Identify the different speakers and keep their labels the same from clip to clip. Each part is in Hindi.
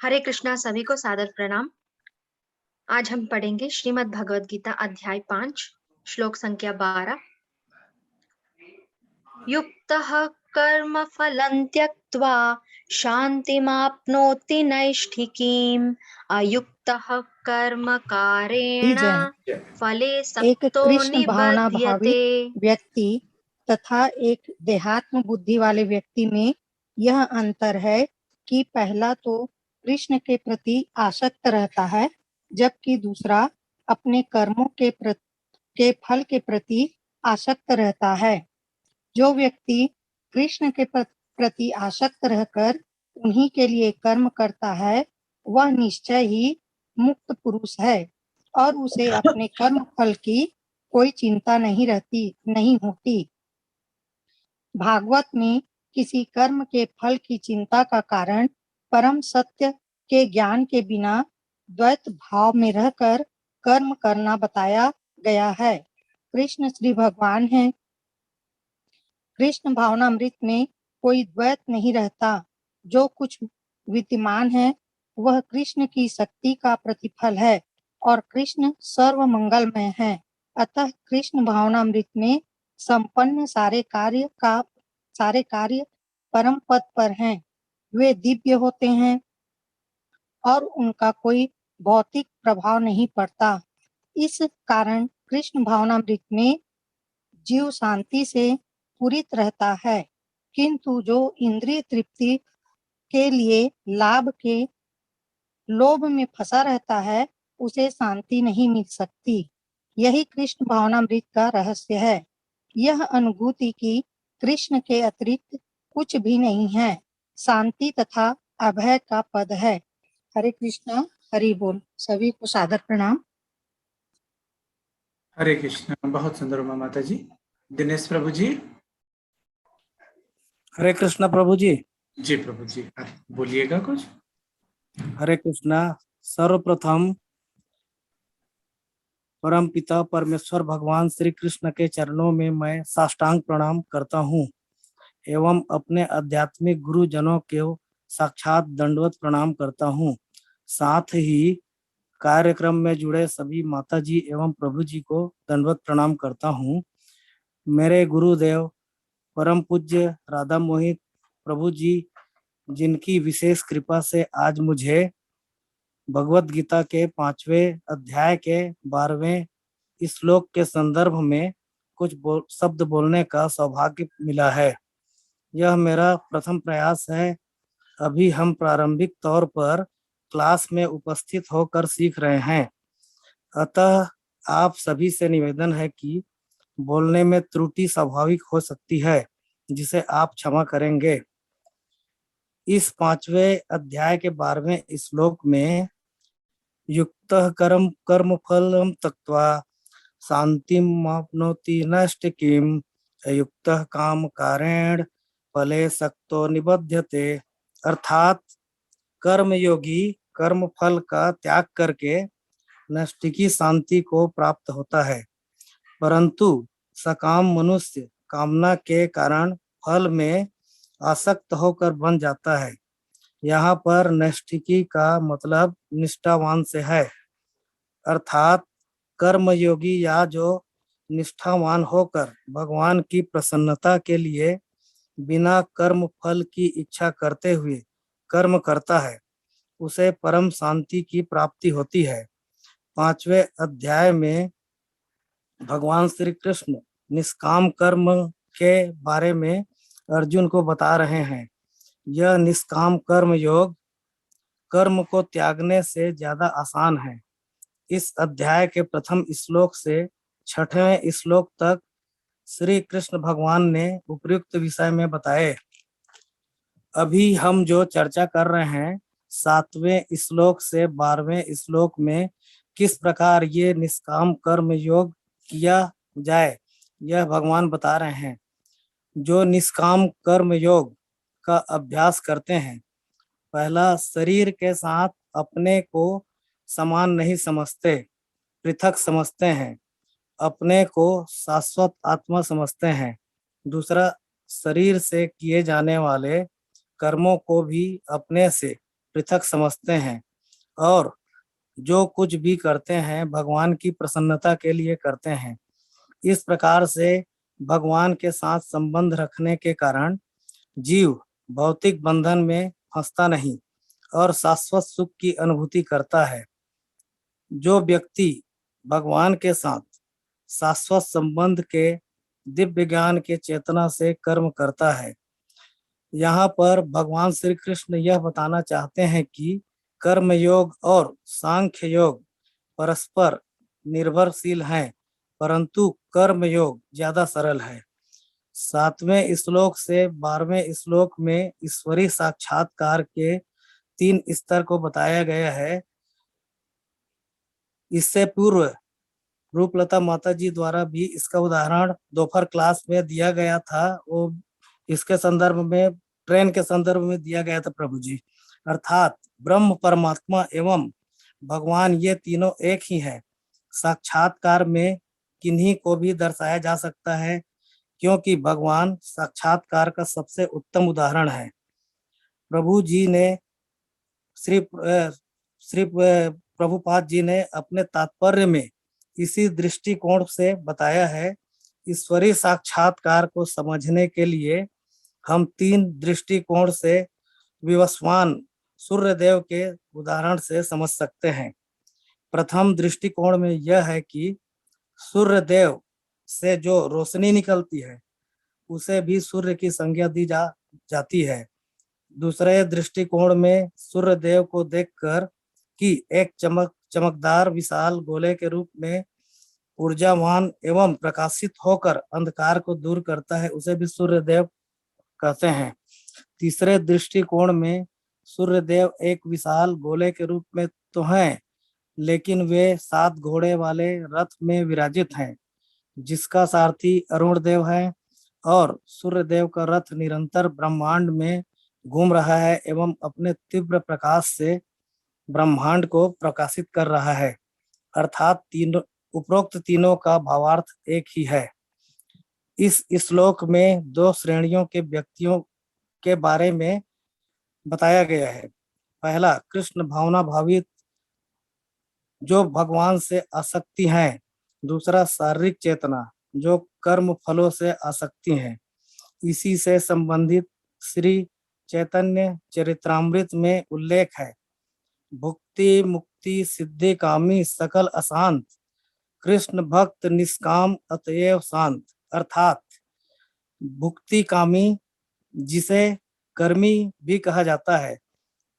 Speaker 1: हरे कृष्णा, सभी को सादर प्रणाम। आज हम पढ़ेंगे श्रीमद् भगवद गीता अध्याय 5 श्लोक संख्या 12। युक्तः कर्म फलं त्यक्त्वा शान्तिमाप्नोति नैष्ठिकीम् अयुक्तः कर्म कारेण
Speaker 2: जय।
Speaker 1: फले
Speaker 2: एक
Speaker 1: सक्तो
Speaker 2: कृष्ण भावना
Speaker 1: निबध्यते।
Speaker 2: भावित व्यक्ति तथा एक देहात्म बुद्धि वाले व्यक्ति में यह अंतर है कि पहला तो कृष्ण के प्रति आसक्त रहता है, जबकि दूसरा अपने कर्मों के फल के प्रति आसक्त रहता है। जो व्यक्ति कृष्ण के प्रति आसक्त रहकर उन्हीं के लिए कर्म करता है, वह निश्चय ही मुक्त पुरुष है और उसे अपने कर्म फल की कोई चिंता नहीं होती। भागवत में किसी कर्म के फल की चिंता का कारण परम सत्य के ज्ञान के बिना द्वैत भाव में रहकर कर्म करना बताया गया है। कृष्ण श्री भगवान है। कृष्ण भावनामृत में कोई द्वैत नहीं रहता। जो कुछ विद्यमान है वह कृष्ण की शक्ति का प्रतिफल है और कृष्ण सर्व मंगलमय है। अतः कृष्ण भावनामृत में संपन्न सारे कार्य परम पद पर हैं। वे दिव्य होते हैं और उनका कोई भौतिक प्रभाव नहीं पड़ता। इस कारण कृष्ण भावनामृत में जीव शांति से पूरित रहता है, किंतु जो इंद्रिय तृप्ति के लिए लाभ के लोभ में फंसा रहता है उसे शांति नहीं मिल सकती। यही कृष्ण भावनामृत का रहस्य है। यह अनुभूति की कृष्ण के अतिरिक्त कुछ भी नहीं है, शांति तथा अभय का पद है। हरे कृष्णा, हरि बोल। सभी को सादर प्रणाम।
Speaker 3: हरे कृष्ण। बहुत सुंदर उमा माता जी। दिनेश प्रभु जी।
Speaker 4: हरे कृष्णा प्रभु जी।
Speaker 3: जी प्रभु जी, आप बोलिएगा कुछ।
Speaker 4: हरे कृष्णा। सर्वप्रथम परम पिता परमेश्वर भगवान श्री कृष्ण के चरणों में मैं साष्टांग प्रणाम करता हूँ एवं अपने आध्यात्मिक गुरुजनों को साक्षात दंडवत प्रणाम करता हूँ। साथ ही कार्यक्रम में जुड़े सभी माता जी एवं प्रभु जी को दंडवत प्रणाम करता हूँ। मेरे गुरुदेव परम पूज्य राधा मोहित प्रभु जी, जिनकी विशेष कृपा से आज मुझे भगवत गीता के 5वें अध्याय के 12वें श्लोक के संदर्भ में कुछ शब्द बोलने का सौभाग्य मिला है। यह मेरा प्रथम प्रयास है। अभी हम प्रारंभिक तौर पर क्लास में उपस्थित होकर सीख रहे हैं, अतः आप सभी से निवेदन है कि बोलने में त्रुटि स्वाभाविक हो सकती है, जिसे आप क्षमा करेंगे। इस 5वें अध्याय के 12वें श्लोक में युक्तः कर्म फलम त्यक्त्वा शान्तिमाप्नोति नैष्ठिकीम् अयुक्तः काम कारेण फले सक्तो निबध्यते। अर्थात कर्म योगी कर्म फल का त्याग करके नैष्ठिकी शांति को प्राप्त होता है, परंतु सकाम मनुष्य कामना के कारण फल में आसक्त होकर बन जाता है। यहाँ पर नैष्ठिकी का मतलब निष्ठावान से है, अर्थात कर्मयोगी या जो निष्ठावान होकर भगवान की प्रसन्नता के लिए बिना कर्म फल की इच्छा करते हुए कर्म करता है, उसे परम शांति की प्राप्ति होती है। 5वें अध्याय में भगवान श्री कृष्ण निष्काम कर्म के बारे में अर्जुन को बता रहे हैं। यह निष्काम कर्म योग कर्म को त्यागने से ज्यादा आसान है। इस अध्याय के प्रथम श्लोक से 6वें श्लोक तक श्री कृष्ण भगवान ने उपयुक्त विषय में बताए। अभी हम जो चर्चा कर रहे हैं 7वें श्लोक से 12वें श्लोक में किस प्रकार ये निष्काम कर्म योग किया जाए, यह भगवान बता रहे हैं। जो निष्काम कर्म योग का अभ्यास करते हैं, पहला शरीर के साथ अपने को समान नहीं समझते, पृथक समझते हैं, अपने को शाश्वत आत्मा समझते हैं। दूसरा, शरीर से किए जाने वाले कर्मों को भी अपने से पृथक समझते हैं और जो कुछ भी करते हैं भगवान की प्रसन्नता के लिए करते हैं। इस प्रकार से भगवान के साथ संबंध रखने के कारण जीव भौतिक बंधन में फंसता नहीं और शाश्वत सुख की अनुभूति करता है। जो व्यक्ति भगवान के साथ शाश्वत संबंध के दिव्य ज्ञान के चेतना से कर्म करता है। यहाँ पर भगवान श्री कृष्ण यह बताना चाहते हैं कि कर्म योग और सांख्य योग परस्पर निर्भरशील हैं, परंतु कर्म योग ज्यादा सरल है। 7वें श्लोक से 12वें श्लोक में ईश्वरीय साक्षात्कार के 3 स्तर को बताया गया है। इससे पूर्व रूपलता माता जी द्वारा भी इसका उदाहरण दोपहर क्लास में दिया गया था। वो इसके संदर्भ में ट्रेन के संदर्भ में दिया गया था प्रभु जी। अर्थात ब्रह्म परमात्मा एवं भगवान ये तीनों एक ही है। साक्षात्कार में किन्हीं को भी दर्शाया जा सकता है क्योंकि भगवान साक्षात्कार का सबसे उत्तम उदाहरण है। प्रभु जी ने श्री प्रभुपाद जी ने अपने तात्पर्य में इसी दृष्टिकोण से बताया है। ईश्वरीय साक्षात्कार को समझने के लिए हम 3 दृष्टिकोण से विवस्वान सूर्यदेव के उदाहरण से समझ सकते हैं। प्रथम दृष्टिकोण में यह है कि सूर्यदेव से जो रोशनी निकलती है उसे भी सूर्य की संज्ञा दी जाती है। दूसरे दृष्टिकोण में सूर्यदेव को देखकर कि एक चमकदार विशाल गोले के रूप में ऊर्जावान एवं प्रकाशित होकर अंधकार को दूर करता है, उसे भी सूर्यदेव कहते हैं। तीसरे दृष्टिकोण में सूर्यदेव एक विशाल गोले के रूप में तो हैं, लेकिन वे 7 घोड़े वाले रथ में विराजित हैं, जिसका सारथी अरुण देव है और सूर्यदेव का रथ निरंतर ब्रह्मांड में घूम रहा है एवं अपने तीव्र प्रकाश से ब्रह्मांड को प्रकाशित कर रहा है। अर्थात उपरोक्त तीनों का भावार्थ एक ही है। इस श्लोक में 2 श्रेणियों के व्यक्तियों के बारे में बताया गया है। पहला कृष्ण भावना भावित जो भगवान से आसक्ति हैं, दूसरा शारीरिक चेतना जो कर्म फलों से आसक्ति हैं। इसी से संबंधित श्री चैतन्य चरित्रामृत में उल्लेख है, भुक्ति मुक्ति सिद्धि कामी सकल अशांत, कृष्ण भक्त निष्काम अतएव शांत। अर्थात भुक्ति कामी जिसे कर्मी भी कहा जाता है,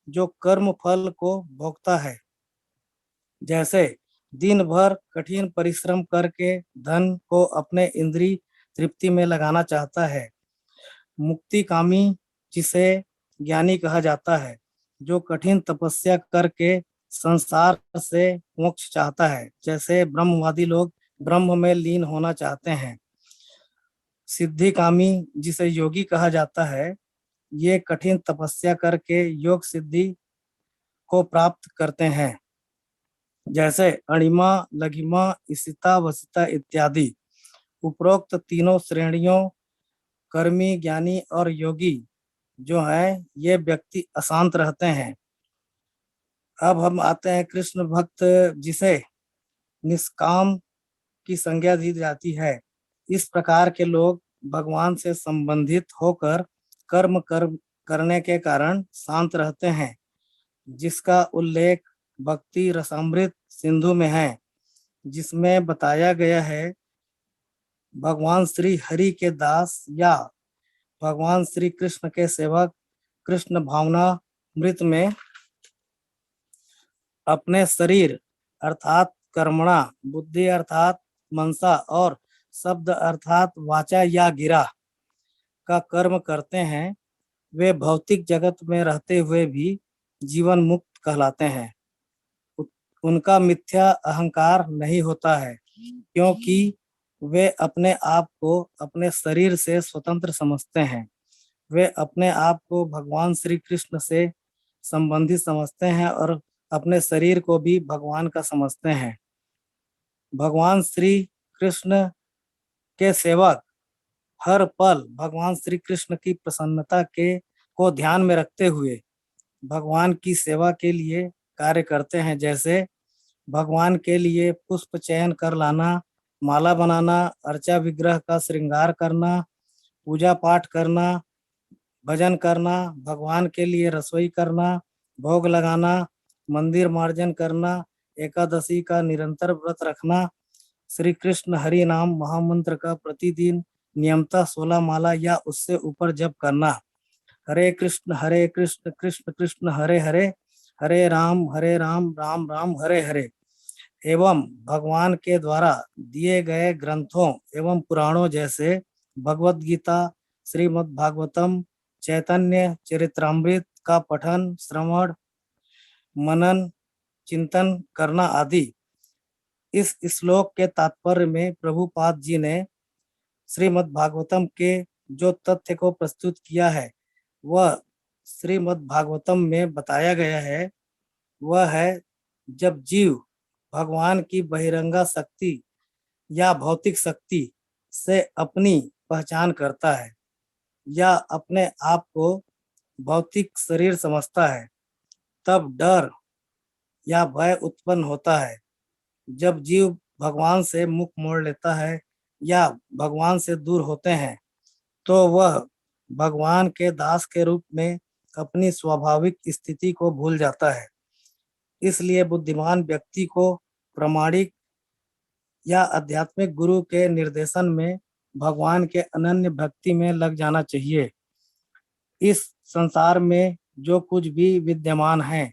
Speaker 4: जो कर्म फल को भोगता है, जैसे दिन भर कठिन परिश्रम करके धन को अपने इंद्रिय तृप्ति में लगाना चाहता है। मुक्ति कामी जिसे ज्ञानी कहा जाता है, जो कठिन तपस्या करके संसार से मोक्ष चाहता है, जैसे ब्रह्मवादी लोग ब्रह्म में लीन होना चाहते हैं। सिद्धि कामी जिसे योगी कहा जाता है, ये कठिन तपस्या करके योग सिद्धि को प्राप्त करते हैं, जैसे अणिमा लघिमा इसिता वसिता इत्यादि। उपरोक्त तीनों श्रेणियों कर्मी ज्ञानी और योगी जो है ये व्यक्ति अशांत रहते हैं। अब हम आते हैं कृष्ण भक्त जिसे निष्काम की संज्ञा दी जाती है। इस प्रकार के लोग भगवान से संबंधित होकर कर्म करने के कारण शांत रहते हैं, जिसका उल्लेख भक्ति रसामृत सिंधु में है, जिसमें बताया गया है भगवान श्री हरि के दास या भगवान श्री कृष्ण के सेवक कृष्ण भावना मृत में अपने शरीर अर्थात कर्मणा, बुद्धि अर्थात मनसा और शब्द अर्थात वाचा या गिरा का कर्म करते हैं। वे भौतिक जगत में रहते हुए भी जीवन मुक्त कहलाते हैं। उनका मिथ्या अहंकार नहीं होता है, क्योंकि वे अपने आप को अपने शरीर से स्वतंत्र समझते हैं। वे अपने आप को भगवान श्री कृष्ण से संबंधित समझते हैं और अपने शरीर को भी भगवान का समझते हैं। भगवान श्री कृष्ण के सेवक हर पल भगवान श्री कृष्ण की प्रसन्नता को ध्यान में रखते हुए भगवान की सेवा के लिए कार्य करते हैं, जैसे भगवान के लिए पुष्प चयन कर लाना, माला बनाना, अर्चा विग्रह का श्रृंगार करना, पूजा पाठ करना, भजन करना, भगवान के लिए रसोई करना, भोग लगाना, मंदिर मार्जन करना, एकादशी का निरंतर व्रत रखना, श्री कृष्ण हरि नाम महामंत्र का प्रतिदिन नियमतः 16 माला या उससे ऊपर जप करना, हरे कृष्ण कृष्ण कृष्ण हरे हरे, हरे राम राम राम हरे हरे, एवं भगवान के द्वारा दिए गए ग्रंथों एवं पुराणों जैसे भगवत गीता, श्रीमद् भागवतम, चैतन्य चरित्रामृत का पठन, श्रवण, मनन, चिंतन करना आदि। इस श्लोक के तात्पर्य में प्रभुपाद जी ने श्रीमद् भागवतम के जो तथ्य को प्रस्तुत किया है वह श्रीमद् भागवतम में बताया गया है। वह है, जब जीव भगवान की बहिरंगा शक्ति या भौतिक शक्ति से अपनी पहचान करता है या अपने आप को भौतिक शरीर समझता है, तब डर या भय उत्पन्न होता है। जब जीव भगवान से मुख मोड़ लेता है या भगवान से दूर होते हैं, तो वह भगवान के दास के रूप में अपनी स्वाभाविक स्थिति को भूल जाता है। इसलिए बुद्धिमान व्यक्ति को प्रामाणिक या आध्यात्मिक गुरु के निर्देशन में भगवान के अनन्य भक्ति में लग जाना चाहिए। इस संसार में जो कुछ भी विद्यमान है,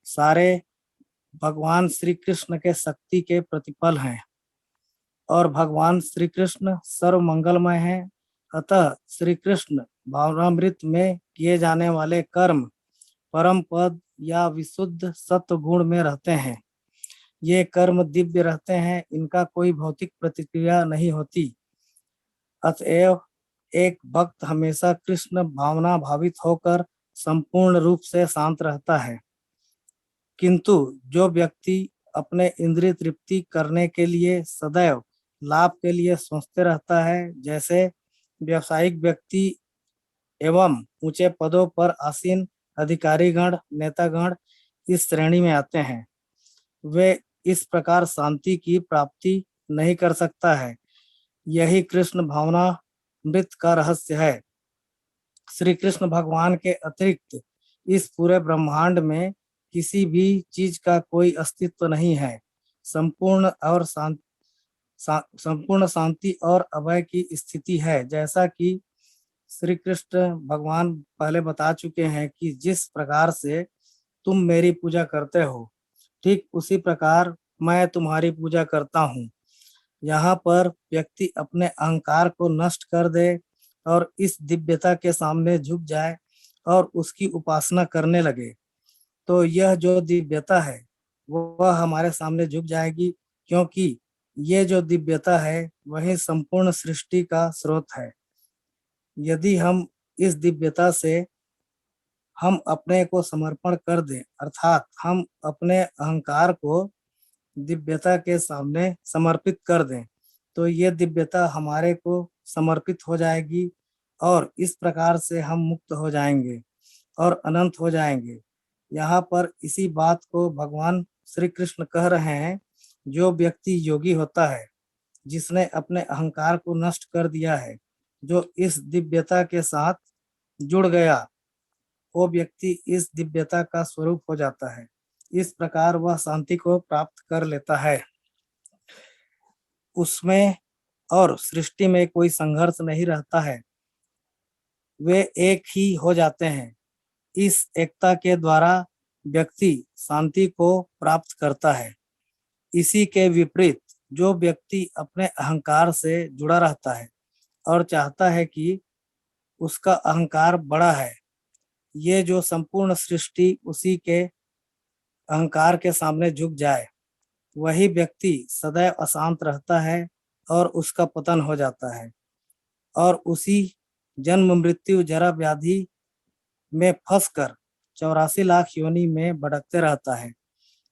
Speaker 4: सारे भगवान श्री कृष्ण के शक्ति के प्रतिफल हैं और भगवान श्री कृष्ण सर्व मंगलमय हैं। अतः श्री कृष्ण भावनामृत में किए जाने वाले कर्म परम पद या विशुद्ध सत्व गुण में रहते हैं। ये कर्म दिव्य रहते हैं, इनका कोई भौतिक प्रतिक्रिया नहीं होती। अतएव एक भक्त हमेशा कृष्ण भावना भावित होकर संपूर्ण रूप से शांत रहता है। किंतु जो व्यक्ति अपने इंद्रिय तृप्ति करने के लिए सदैव लाभ के लिए सोचते रहता है, जैसे व्यावसायिक व्यक्ति एवं ऊंचे पदों पर आसीन अधिकारीगण, नेतागण इस श्रेणी में आते हैं। वे इस प्रकार शांति की प्राप्ति नहीं कर सकता है। यही कृष्ण भावना मृत का रहस्य है। श्री कृष्ण भगवान के अतिरिक्त इस पूरे ब्रह्मांड में किसी भी चीज का कोई अस्तित्व नहीं है। संपूर्ण शांति और अभय की स्थिति है। जैसा कि श्री कृष्ण भगवान पहले बता चुके हैं कि जिस प्रकार से तुम मेरी पूजा करते हो, ठीक उसी प्रकार मैं तुम्हारी पूजा करता हूँ। यहाँ पर व्यक्ति अपने अहंकार को नष्ट कर दे और इस दिव्यता के सामने झुक जाए और उसकी उपासना करने लगे, तो यह जो दिव्यता है वह हमारे सामने झुक जाएगी, क्योंकि ये जो दिव्यता है वही संपूर्ण सृष्टि का स्रोत है। यदि हम इस दिव्यता से हम अपने को समर्पण कर दें, अर्थात हम अपने अहंकार को दिव्यता के सामने समर्पित कर दें, तो ये दिव्यता हमारे को समर्पित हो जाएगी और इस प्रकार से हम मुक्त हो जाएंगे और अनंत हो जाएंगे। यहाँ पर इसी बात को भगवान श्री कृष्ण कह रहे हैं। जो व्यक्ति योगी होता है, जिसने अपने अहंकार को नष्ट कर दिया है, जो इस दिव्यता के साथ जुड़ गया, वो व्यक्ति इस दिव्यता का स्वरूप हो जाता है। इस प्रकार वह शांति को प्राप्त कर लेता है। उसमें और सृष्टि में कोई संघर्ष नहीं रहता है, वे एक ही हो जाते हैं। इस एकता के द्वारा व्यक्ति शांति को प्राप्त करता है। इसी के विपरीत जो व्यक्ति अपने अहंकार से जुड़ा रहता है और चाहता है कि उसका अहंकार बड़ा है, ये जो संपूर्ण सृष्टि उसी के अहंकार के सामने झुक जाए, वही व्यक्ति सदैव अशांत रहता है और उसका पतन हो जाता है और उसी जन्म मृत्यु जरा व्याधि में फंसकर 84 लाख योनि में भटकते रहता है,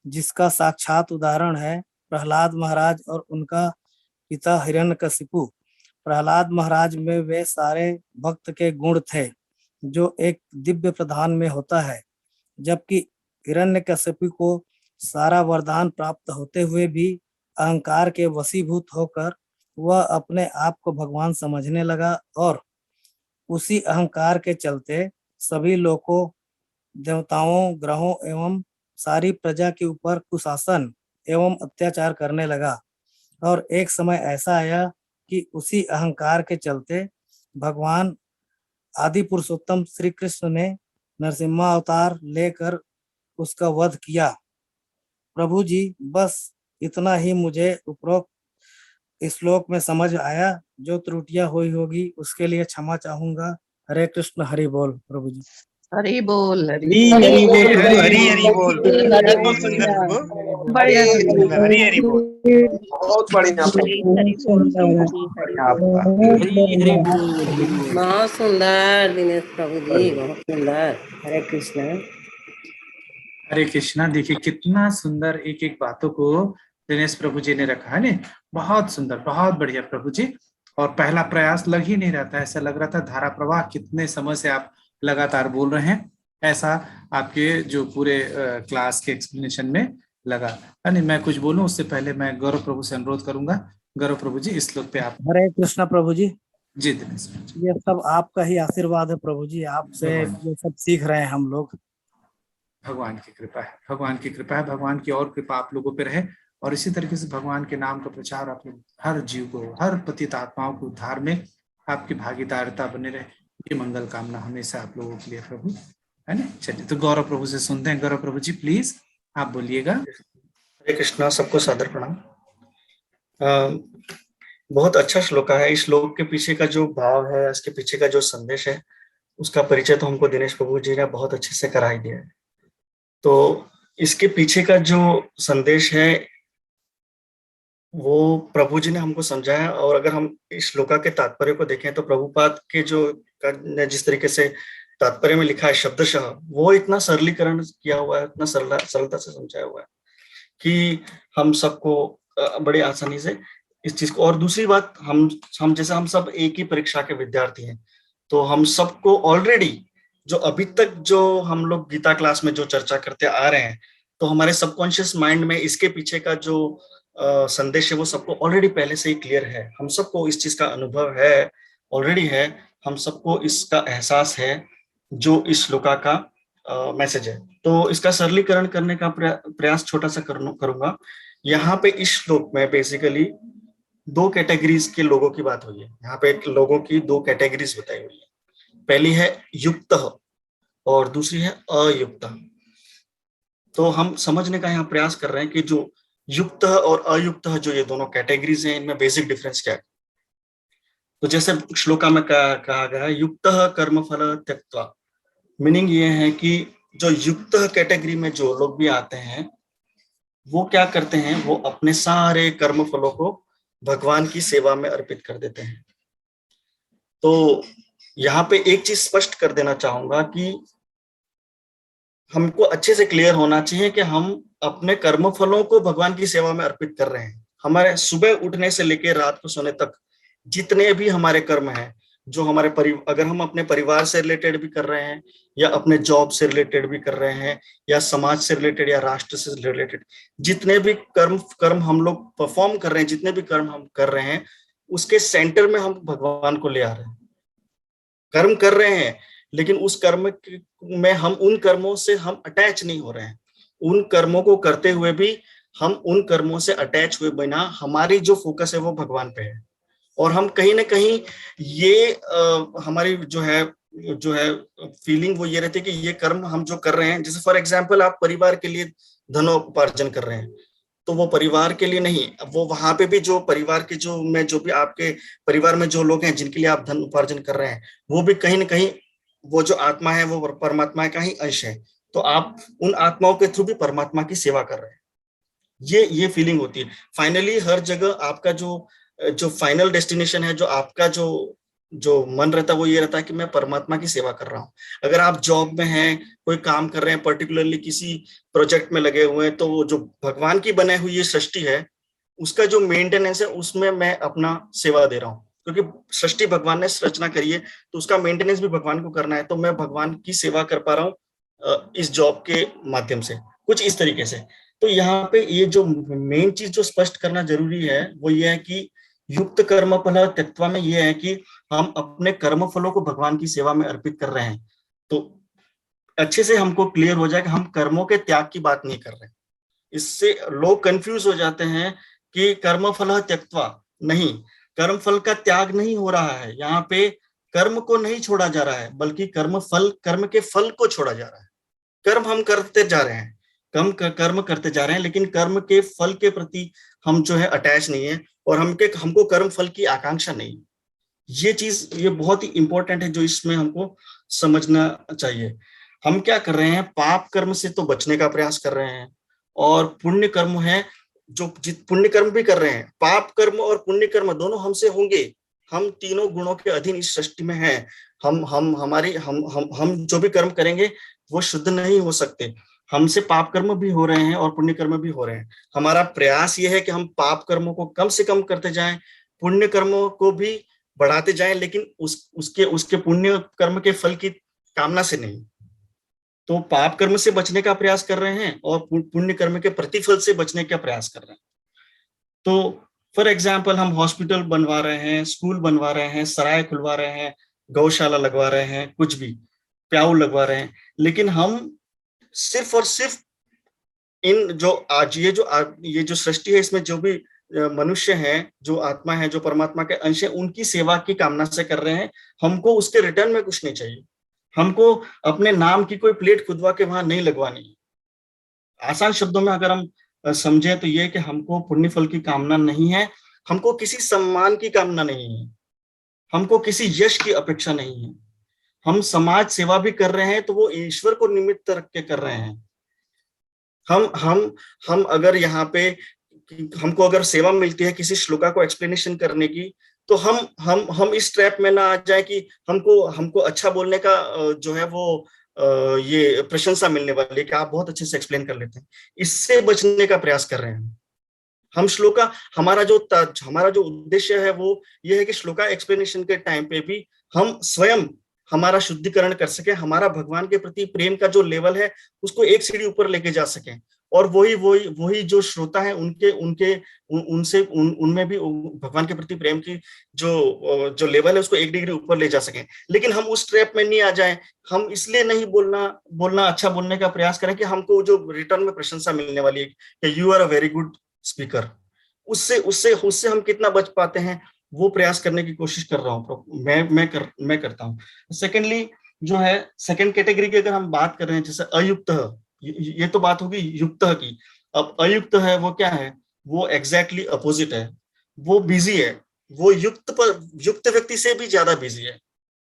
Speaker 4: जिसका साक्षात उदाहरण है प्रहलाद महाराज और उनका पिता हिरण्यकशिपु। प्रहलाद महाराज में वे सारे भक्त के गुण थे जो एक दिव्य प्रधान में होता है। जबकि हिरण्यकशिपु को सारा वरदान प्राप्त होते हुए भी अहंकार के वशीभूत होकर वह अपने आप को भगवान समझने लगा और उसी अहंकार के चलते सभी लोगों, देवताओं, ग्रहों एवं सारी प्रजा के ऊपर कुशासन एवं अत्याचार करने लगा। और एक समय ऐसा आया कि उसी अहंकार के चलते भगवान आदि पुरुषोत्तम श्री कृष्ण ने नरसिम्हा अवतार लेकर उसका वध किया। प्रभु जी, बस इतना ही मुझे उपरोक्त श्लोक में समझ आया। जो त्रुटियां हुई होगी उसके लिए क्षमा चाहूंगा। हरे कृष्ण, हरि बोल। प्रभु जी
Speaker 5: हरि बोल,
Speaker 6: हरी हरी बोल प्रभु, हरी हरी बोल। बहुत सुंदर प्रभु,
Speaker 5: बढ़िया
Speaker 6: बहुत
Speaker 5: प्रभु
Speaker 6: सुंदर, हरी हरी बोल। बहुत बढ़िया प्रभु,
Speaker 5: हरि बोल प्रभु जी, हरि
Speaker 6: बढ़िया आपका। हरी हरी बोल, हरी बोल।
Speaker 5: बहुत सुंदर दिनेश प्रभु जी, बहुत सुंदर। हरे कृष्ण।
Speaker 3: हरे कृष्णा। देखिए कितना सुंदर एक एक बातों को दिनेश प्रभु जी ने रखा है ने। बहुत सुंदर, बहुत बढ़िया प्रभु जी। और पहला प्रयास लग ही नहीं रहा था, ऐसा लग रहा था धारा प्रवाह कितने समय से आप लगातार बोल रहे हैं, ऐसा आपके जो पूरे क्लास के एक्सप्लेनेशन में लगा। नहीं, मैं कुछ बोलूं उससे पहले मैं गौरव प्रभु से अनुरोध करूंगा। गौरव प्रभु जी, इस श्लोक पे आप।
Speaker 4: हरे कृष्ण प्रभु जी।
Speaker 3: जी दिनेश प्रभु जी।
Speaker 4: ये सब आपका ही आशीर्वाद है प्रभु जी, आपसे ये सब सीख रहे हैं हम लोग।
Speaker 3: भगवान की कृपा है, भगवान की कृपा है, भगवान की और कृपा आप लोगों पे रहे। और इसी तरीके से भगवान के नाम का प्रचार अपने हर जीव को, हर पतित आत्माओं को उद्धार में आपकी भागीदारिता बने रहे, ये मंगल कामना हमेशा आप लोगों के लिए प्रभु, है ना। चलिए तो गौरव प्रभु से सुनते हैं। गौरव प्रभु जी प्लीज आप बोलिएगा।
Speaker 7: हरे कृष्णा, सबको सादर प्रणाम। बहुत अच्छा श्लोक है। इस श्लोक के पीछे का जो भाव है, इसके पीछे का जो संदेश है, उसका परिचय तो हमको दिनेश प्रभु जी ने बहुत अच्छे से करा ही दिया है। तो इसके पीछे का जो संदेश है वो प्रभु जी ने हमको समझाया। और अगर हम इस श्लोका के तात्पर्य को देखें तो प्रभुपाद के जो जिस तरीके से तात्पर्य में लिखा है शब्दशः, वो इतना सरलीकरण किया हुआ है, इतना सरलता से समझाया हुआ है कि हम सबको बड़ी आसानी से इस चीज को। और दूसरी बात, हम जैसे हम सब एक ही परीक्षा के विद्यार्थी हैं, तो हम सबको ऑलरेडी जो अभी तक जो हम लोग गीता क्लास में जो चर्चा करते आ रहे हैं, तो हमारे सबकॉन्शियस माइंड में इसके पीछे का जो संदेश है वो सबको ऑलरेडी पहले से ही क्लियर है। हम सबको इस चीज का अनुभव है, ऑलरेडी है। हम सबको इसका एहसास है जो इस श्लोका का मैसेज है। तो इसका सरलीकरण करने का प्रयास छोटा सा करूंगा। यहाँ पे इस श्लोक में बेसिकली दो कैटेगरीज के लोगों की बात हुई है। यहाँ पे लोगों की दो कैटेगरीज बताई हुई है। पहली है युक्त और दूसरी है अयुक्त। तो हम समझने का यहाँ प्रयास कर रहे हैं कि जो युक्त और अयुक्त जो ये दोनों कैटेगरीज हैं, इनमें बेसिक डिफरेंस क्या है। तो जैसे श्लोका में कहा गया है, युक्त कर्म फल त्यक्त्वा। मीनिंग ये है कि जो युक्त कैटेगरी में जो लोग भी आते हैं वो क्या करते हैं, वो अपने सारे कर्म फलों को भगवान की सेवा में अर्पित कर देते हैं। तो यहाँ पे एक चीज स्पष्ट कर देना चाहूंगा कि हमको अच्छे से क्लियर होना चाहिए कि हम अपने कर्म फलों को भगवान की सेवा में अर्पित कर रहे हैं। हमारे सुबह उठने से लेकर रात को सोने तक जितने भी हमारे कर्म हैं, जो हमारे अगर हम अपने परिवार से रिलेटेड भी कर रहे हैं, या अपने जॉब से रिलेटेड भी कर रहे हैं, या समाज से रिलेटेड, या राष्ट्र से रिलेटेड, जितने भी कर्म हम लोग परफॉर्म कर रहे हैं, जितने भी कर्म हम कर रहे हैं, उसके सेंटर में हम भगवान को ले आ रहे हैं। कर्म कर रहे हैं, लेकिन उस कर्म में हम उन कर्मों से हम अटैच नहीं हो रहे हैं। उन कर्मों को करते हुए भी हम उन कर्मों से अटैच हुए बिना हमारी जो फोकस है वो भगवान पे है। और हम कहीं ना कहीं ये हमारी जो है फीलिंग वो ये रहती है कि ये कर्म हम जो कर रहे हैं, जैसे फॉर एग्जांपल आप परिवार के लिए धनोपार्जन कर रहे हैं, तो वो परिवार के लिए नहीं, वो वहां पे भी जो परिवार के जो भी आपके परिवार में जो लोग हैं जिनके लिए आप धन उपार्जन कर रहे हैं, वो भी कहीं ना कहीं वो जो आत्मा है वो परमात्मा का ही अंश है। तो आप उन आत्माओं के थ्रू भी परमात्मा की सेवा कर रहे हैं। ये फीलिंग होती है। फाइनली हर जगह आपका जो फाइनल डेस्टिनेशन है, जो आपका जो मन रहता है वो ये रहता है कि मैं परमात्मा की सेवा कर रहा हूँ। अगर आप जॉब में हैं, कोई काम कर रहे हैं, पर्टिकुलरली किसी प्रोजेक्ट में लगे हुए हैं, तो वो जो भगवान की बनाई हुई ये सृष्टि है, उसका जो मेंटेनेंस है उसमें मैं अपना सेवा दे रहा हूँ। क्योंकि सृष्टि भगवान ने रचना करी है, तो उसका मेंटेनेंस भी भगवान को करना है। तो मैं भगवान की सेवा कर पा रहा हूँ इस जॉब के माध्यम से, कुछ इस तरीके से। तो यहाँ पे ये जो मेन चीज जो स्पष्ट करना जरूरी है वो ये है कि युक्त कर्म फल त्यक्त्वा में ये है कि हम अपने कर्म फलों को भगवान की सेवा में अर्पित कर रहे हैं। तो अच्छे से हमको क्लियर हो जाए कि हम कर्मों के त्याग की बात नहीं कर रहे हैं। इससे लोग कंफ्यूज हो जाते हैं कि कर्म फल त्यक्त्वा, नहीं, कर्म फल का त्याग नहीं हो रहा है यहाँ पे। कर्म को नहीं छोड़ा जा रहा है, बल्कि कर्म के फल को छोड़ा जा रहा है। कर्म हम करते जा रहे हैं, कर्म करते जा रहे हैं, लेकिन कर्म के फल के प्रति हम जो है अटैच नहीं है, और हमको कर्म फल की आकांक्षा नहीं। ये चीज ये बहुत ही इंपॉर्टेंट है जो इसमें हमको समझना चाहिए। हम क्या कर रहे हैं, पाप कर्म से तो बचने का प्रयास कर रहे हैं, और पुण्य कर्म है जो पुण्य कर्म भी कर रहे हैं। पाप कर्म और पुण्य कर्म दोनों हमसे होंगे। हम तीनों गुणों के अधीन इस सृष्टि में हैं। हम जो भी कर्म करेंगे वो शुद्ध नहीं हो सकते। हमसे पाप कर्म भी हो रहे हैं और पुण्य कर्म भी हो रहे हैं। हमारा प्रयास ये है कि हम पाप कर्मों को कम से कम करते जाएं, पुण्य कर्मों को भी बढ़ाते जाएं, लेकिन उसके पुण्य कर्म के फल की कामना से नहीं। तो पाप कर्म से बचने का प्रयास कर रहे हैं और पुण्य कर्म के प्रतिफल से बचने का प्रयास कर रहे हैं। तो फॉर एग्जाम्पल हम हॉस्पिटल बनवा रहे हैं, स्कूल बनवा रहे हैं, सराय खुलवा रहे हैं, गौशाला लगवा रहे हैं, कुछ भी प्याऊ लगवा रहे हैं, लेकिन हम सिर्फ और सिर्फ इन जो आज ये जो सृष्टि है, इसमें जो भी मनुष्य हैं, जो आत्मा है, जो परमात्मा के अंश है, उनकी सेवा की कामना से कर रहे हैं। हमको उसके रिटर्न में कुछ नहीं चाहिए। हमको अपने नाम की कोई प्लेट खुदवा के वहां नहीं लगवानी। आसान शब्दों में अगर हम समझे तो ये कि हमको पुण्य फल की कामना नहीं है, हमको किसी सम्मान की कामना नहीं है, हमको किसी यश की अपेक्षा नहीं है। हम समाज सेवा भी कर रहे हैं तो वो ईश्वर को निमित्त रख के कर रहे हैं। हम अगर यहाँ पे हमको अगर सेवा मिलती है किसी श्लोका को एक्सप्लेनेशन करने की, तो हम इस ट्रैप में ना आ जाए कि हमको अच्छा बोलने का जो है वो ये प्रशंसा मिलने वाली है कि आप बहुत अच्छे से एक्सप्लेन कर लेते हैं। इससे बचने का प्रयास कर रहे हैं हम। श्लोका हमारा जो उद्देश्य है वो ये है कि श्लोका एक्सप्लेनेशन के टाइम पे भी हम स्वयं हमारा शुद्धिकरण कर सके, हमारा भगवान के प्रति प्रेम का जो लेवल है उसको एक सीढ़ी ऊपर लेके जा सके, और वही जो श्रोता है उनमें भी भगवान के प्रति प्रेम की जो लेवल है उसको एक डिग्री ऊपर ले जा सके। लेकिन हम उस ट्रैप में नहीं आ जाए। हम इसलिए नहीं बोलना अच्छा बोलने का प्रयास करें कि हमको जो रिटर्न में प्रशंसा मिलने वाली है कि you are a very good speaker, उससे हम कितना बच पाते हैं वो प्रयास करने की कोशिश कर रहा हूँ। मैं करता हूँ। सेकेंडली जो है सेकेंड कैटेगरी की अगर हम बात कर रहे हैं, जैसे अयुक्त, ये तो बात होगी युक्त की। अब अयुक्त है वो क्या है, वो एग्जैक्टली अपोजिट है। वो बिजी है, वो युक्त व्यक्ति से भी ज्यादा बिजी है।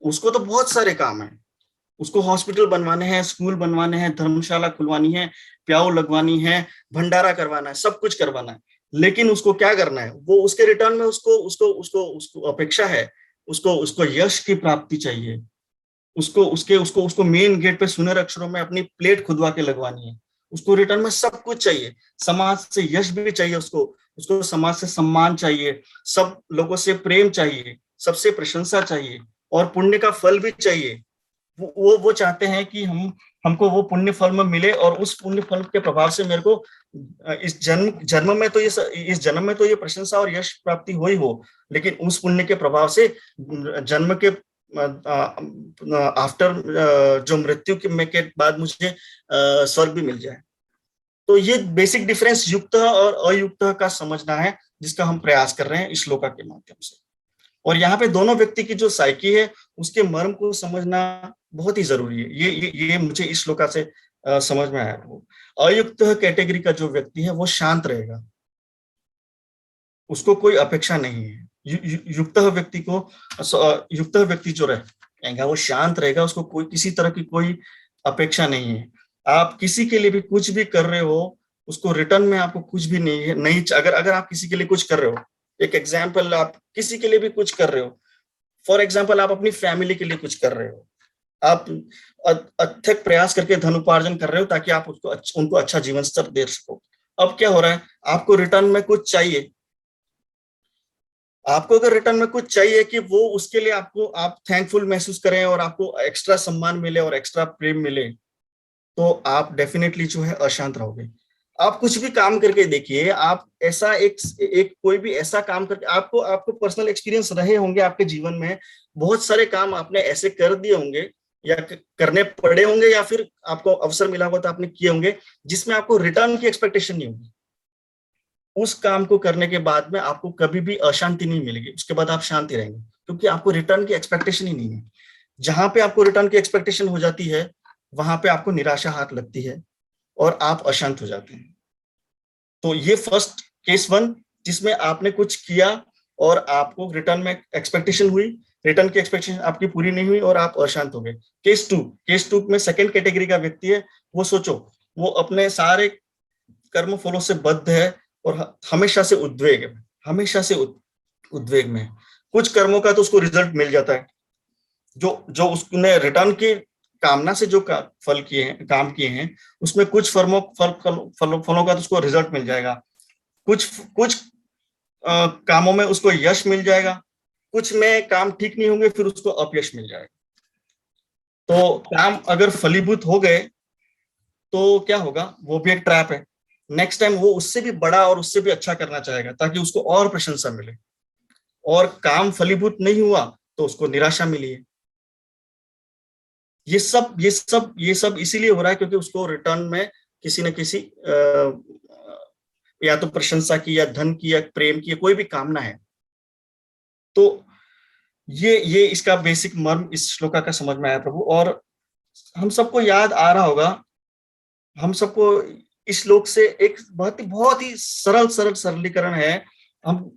Speaker 7: उसको तो बहुत सारे काम है, उसको हॉस्पिटल बनवाने हैं, स्कूल बनवाने हैं, धर्मशाला खुलवानी है, प्याऊ लगवानी है, भंडारा करवाना है, सब कुछ करवाना है। लेकिन उसको क्या करना है, वो उसके रिटर्न में उसको अपेक्षा है, उसको यश की प्राप्ति चाहिए। उसको मेन गेट पे सुनहरे अक्षरों में अपनी प्लेट खुदवा के लगवानी है। उसको रिटर्न में सब कुछ चाहिए। समाज से यश भी चाहिए, उसको समाज से सम्मान चाहिए, सब लोगों से प्रेम चाहिए, सबसे प्रशंसा चाहिए, और पुण्य का फल भी चाहिए। वो चाहते हैं कि हमको वो पुण्य फल में मिले, और उस पुण्य फल के प्रभाव से मेरे को इस जन्म में तो ये प्रशंसा और यश प्राप्ति हो ही हो, लेकिन उस पुण्य के प्रभाव से जन्म के आफ्टर जो मृत्यु के बाद मुझे स्वर्ग भी मिल जाए। तो ये बेसिक डिफरेंस युक्त और अयुक्त का समझना है, जिसका हम प्रयास कर रहे हैं इस श्लोका के माध्यम से। और यहाँ पे दोनों व्यक्ति की जो साइकी है उसके मर्म को समझना बहुत ही जरूरी है। ये मुझे इस श्लोका से समझ में आया। वो अयुक्त कैटेगरी का जो व्यक्ति है वो शांत रहेगा, उसको कोई अपेक्षा नहीं है। युक्त व्यक्ति जो रहेगा वो शांत रहेगा, उसको कोई किसी तरह की कोई अपेक्षा नहीं है। आप किसी के लिए भी कुछ भी कर रहे हो, उसको रिटर्न में आपको कुछ भी नहीं है। नहीं, अगर आप किसी के लिए कुछ कर रहे हो, एक एग्जाम्पल, आप किसी के लिए भी कुछ कर रहे हो, फॉर एग्जाम्पल आप अपनी फैमिली के लिए कुछ कर रहे हो, आप अथक प्रयास करके धन उपार्जन कर रहे हो ताकि आप उनको अच्छा जीवन स्तर दे सको। अब क्या हो रहा है, आपको रिटर्न में कुछ चाहिए। आपको अगर रिटर्न में कुछ चाहिए कि वो उसके लिए आप थैंकफुल महसूस करें और आपको एक्स्ट्रा सम्मान मिले और एक्स्ट्रा प्रेम मिले, तो आप डेफिनेटली जो है अशांत रहोगे। आप कुछ भी काम करके देखिए, आप ऐसा एक कोई भी ऐसा काम करके, आपको आपको पर्सनल एक्सपीरियंस रहे होंगे आपके जीवन में, बहुत सारे काम आपने ऐसे कर दिए होंगे या करने पड़े होंगे या फिर आपको अवसर मिला होगा तो आपने किए होंगे जिसमें आपको रिटर्न की एक्सपेक्टेशन नहीं होगी। उस काम को करने के बाद में आपको कभी भी अशांति नहीं मिलेगी, उसके बाद आप शांति रहेंगे, क्योंकि आपको रिटर्न की एक्सपेक्टेशन ही नहीं है। जहां पे आपको रिटर्न की एक्सपेक्टेशन हो जाती है वहां पे आपको निराशा हाथ लगती है और आप अशांत हो जाते हैं। तो ये फर्स्ट केस वन, जिसमें आपने कुछ किया और आपको रिटर्न में एक्सपेक्टेशन हुई, रिटर्न की एक्सपेक्टेशन आपकी पूरी नहीं हुई और आप अशांत हो गए। केस टू में सेकंड कैटेगरी का व्यक्ति है, वो सोचो वो अपने सारे कर्म फलों से बद्ध है और हमेशा से उद्वेग है, हमेशा से उद्वेग में। कुछ कर्मों का तो उसको रिजल्ट मिल जाता है, जो उसने रिटर्न की कामना से जो फल किए हैं, काम किए हैं, उसमें कुछ फलों का तो उसको रिजल्ट मिल जाएगा, कुछ कामों में उसको यश मिल जाएगा, कुछ में काम ठीक नहीं होंगे फिर उसको अपयश मिल जाएगा। तो काम अगर फलीभूत हो गए तो क्या होगा, वो भी एक ट्रैप है। नेक्स्ट टाइम वो उससे भी बड़ा और उससे भी अच्छा करना चाहेगा ताकि उसको और प्रशंसा मिले, और काम फलीभूत नहीं हुआ तो उसको निराशा मिली है। ये सब इसीलिए हो रहा है क्योंकि उसको रिटर्न में किसी न किसी या तो प्रशंसा की या धन की या प्रेम की या कोई भी कामना है। तो ये इसका बेसिक मर्म इस श्लोका का समझ में आया प्रभु। और हम सबको याद आ रहा होगा, हम सबको इस श्लोक से एक बहुत ही सरल सरलीकरण है। हम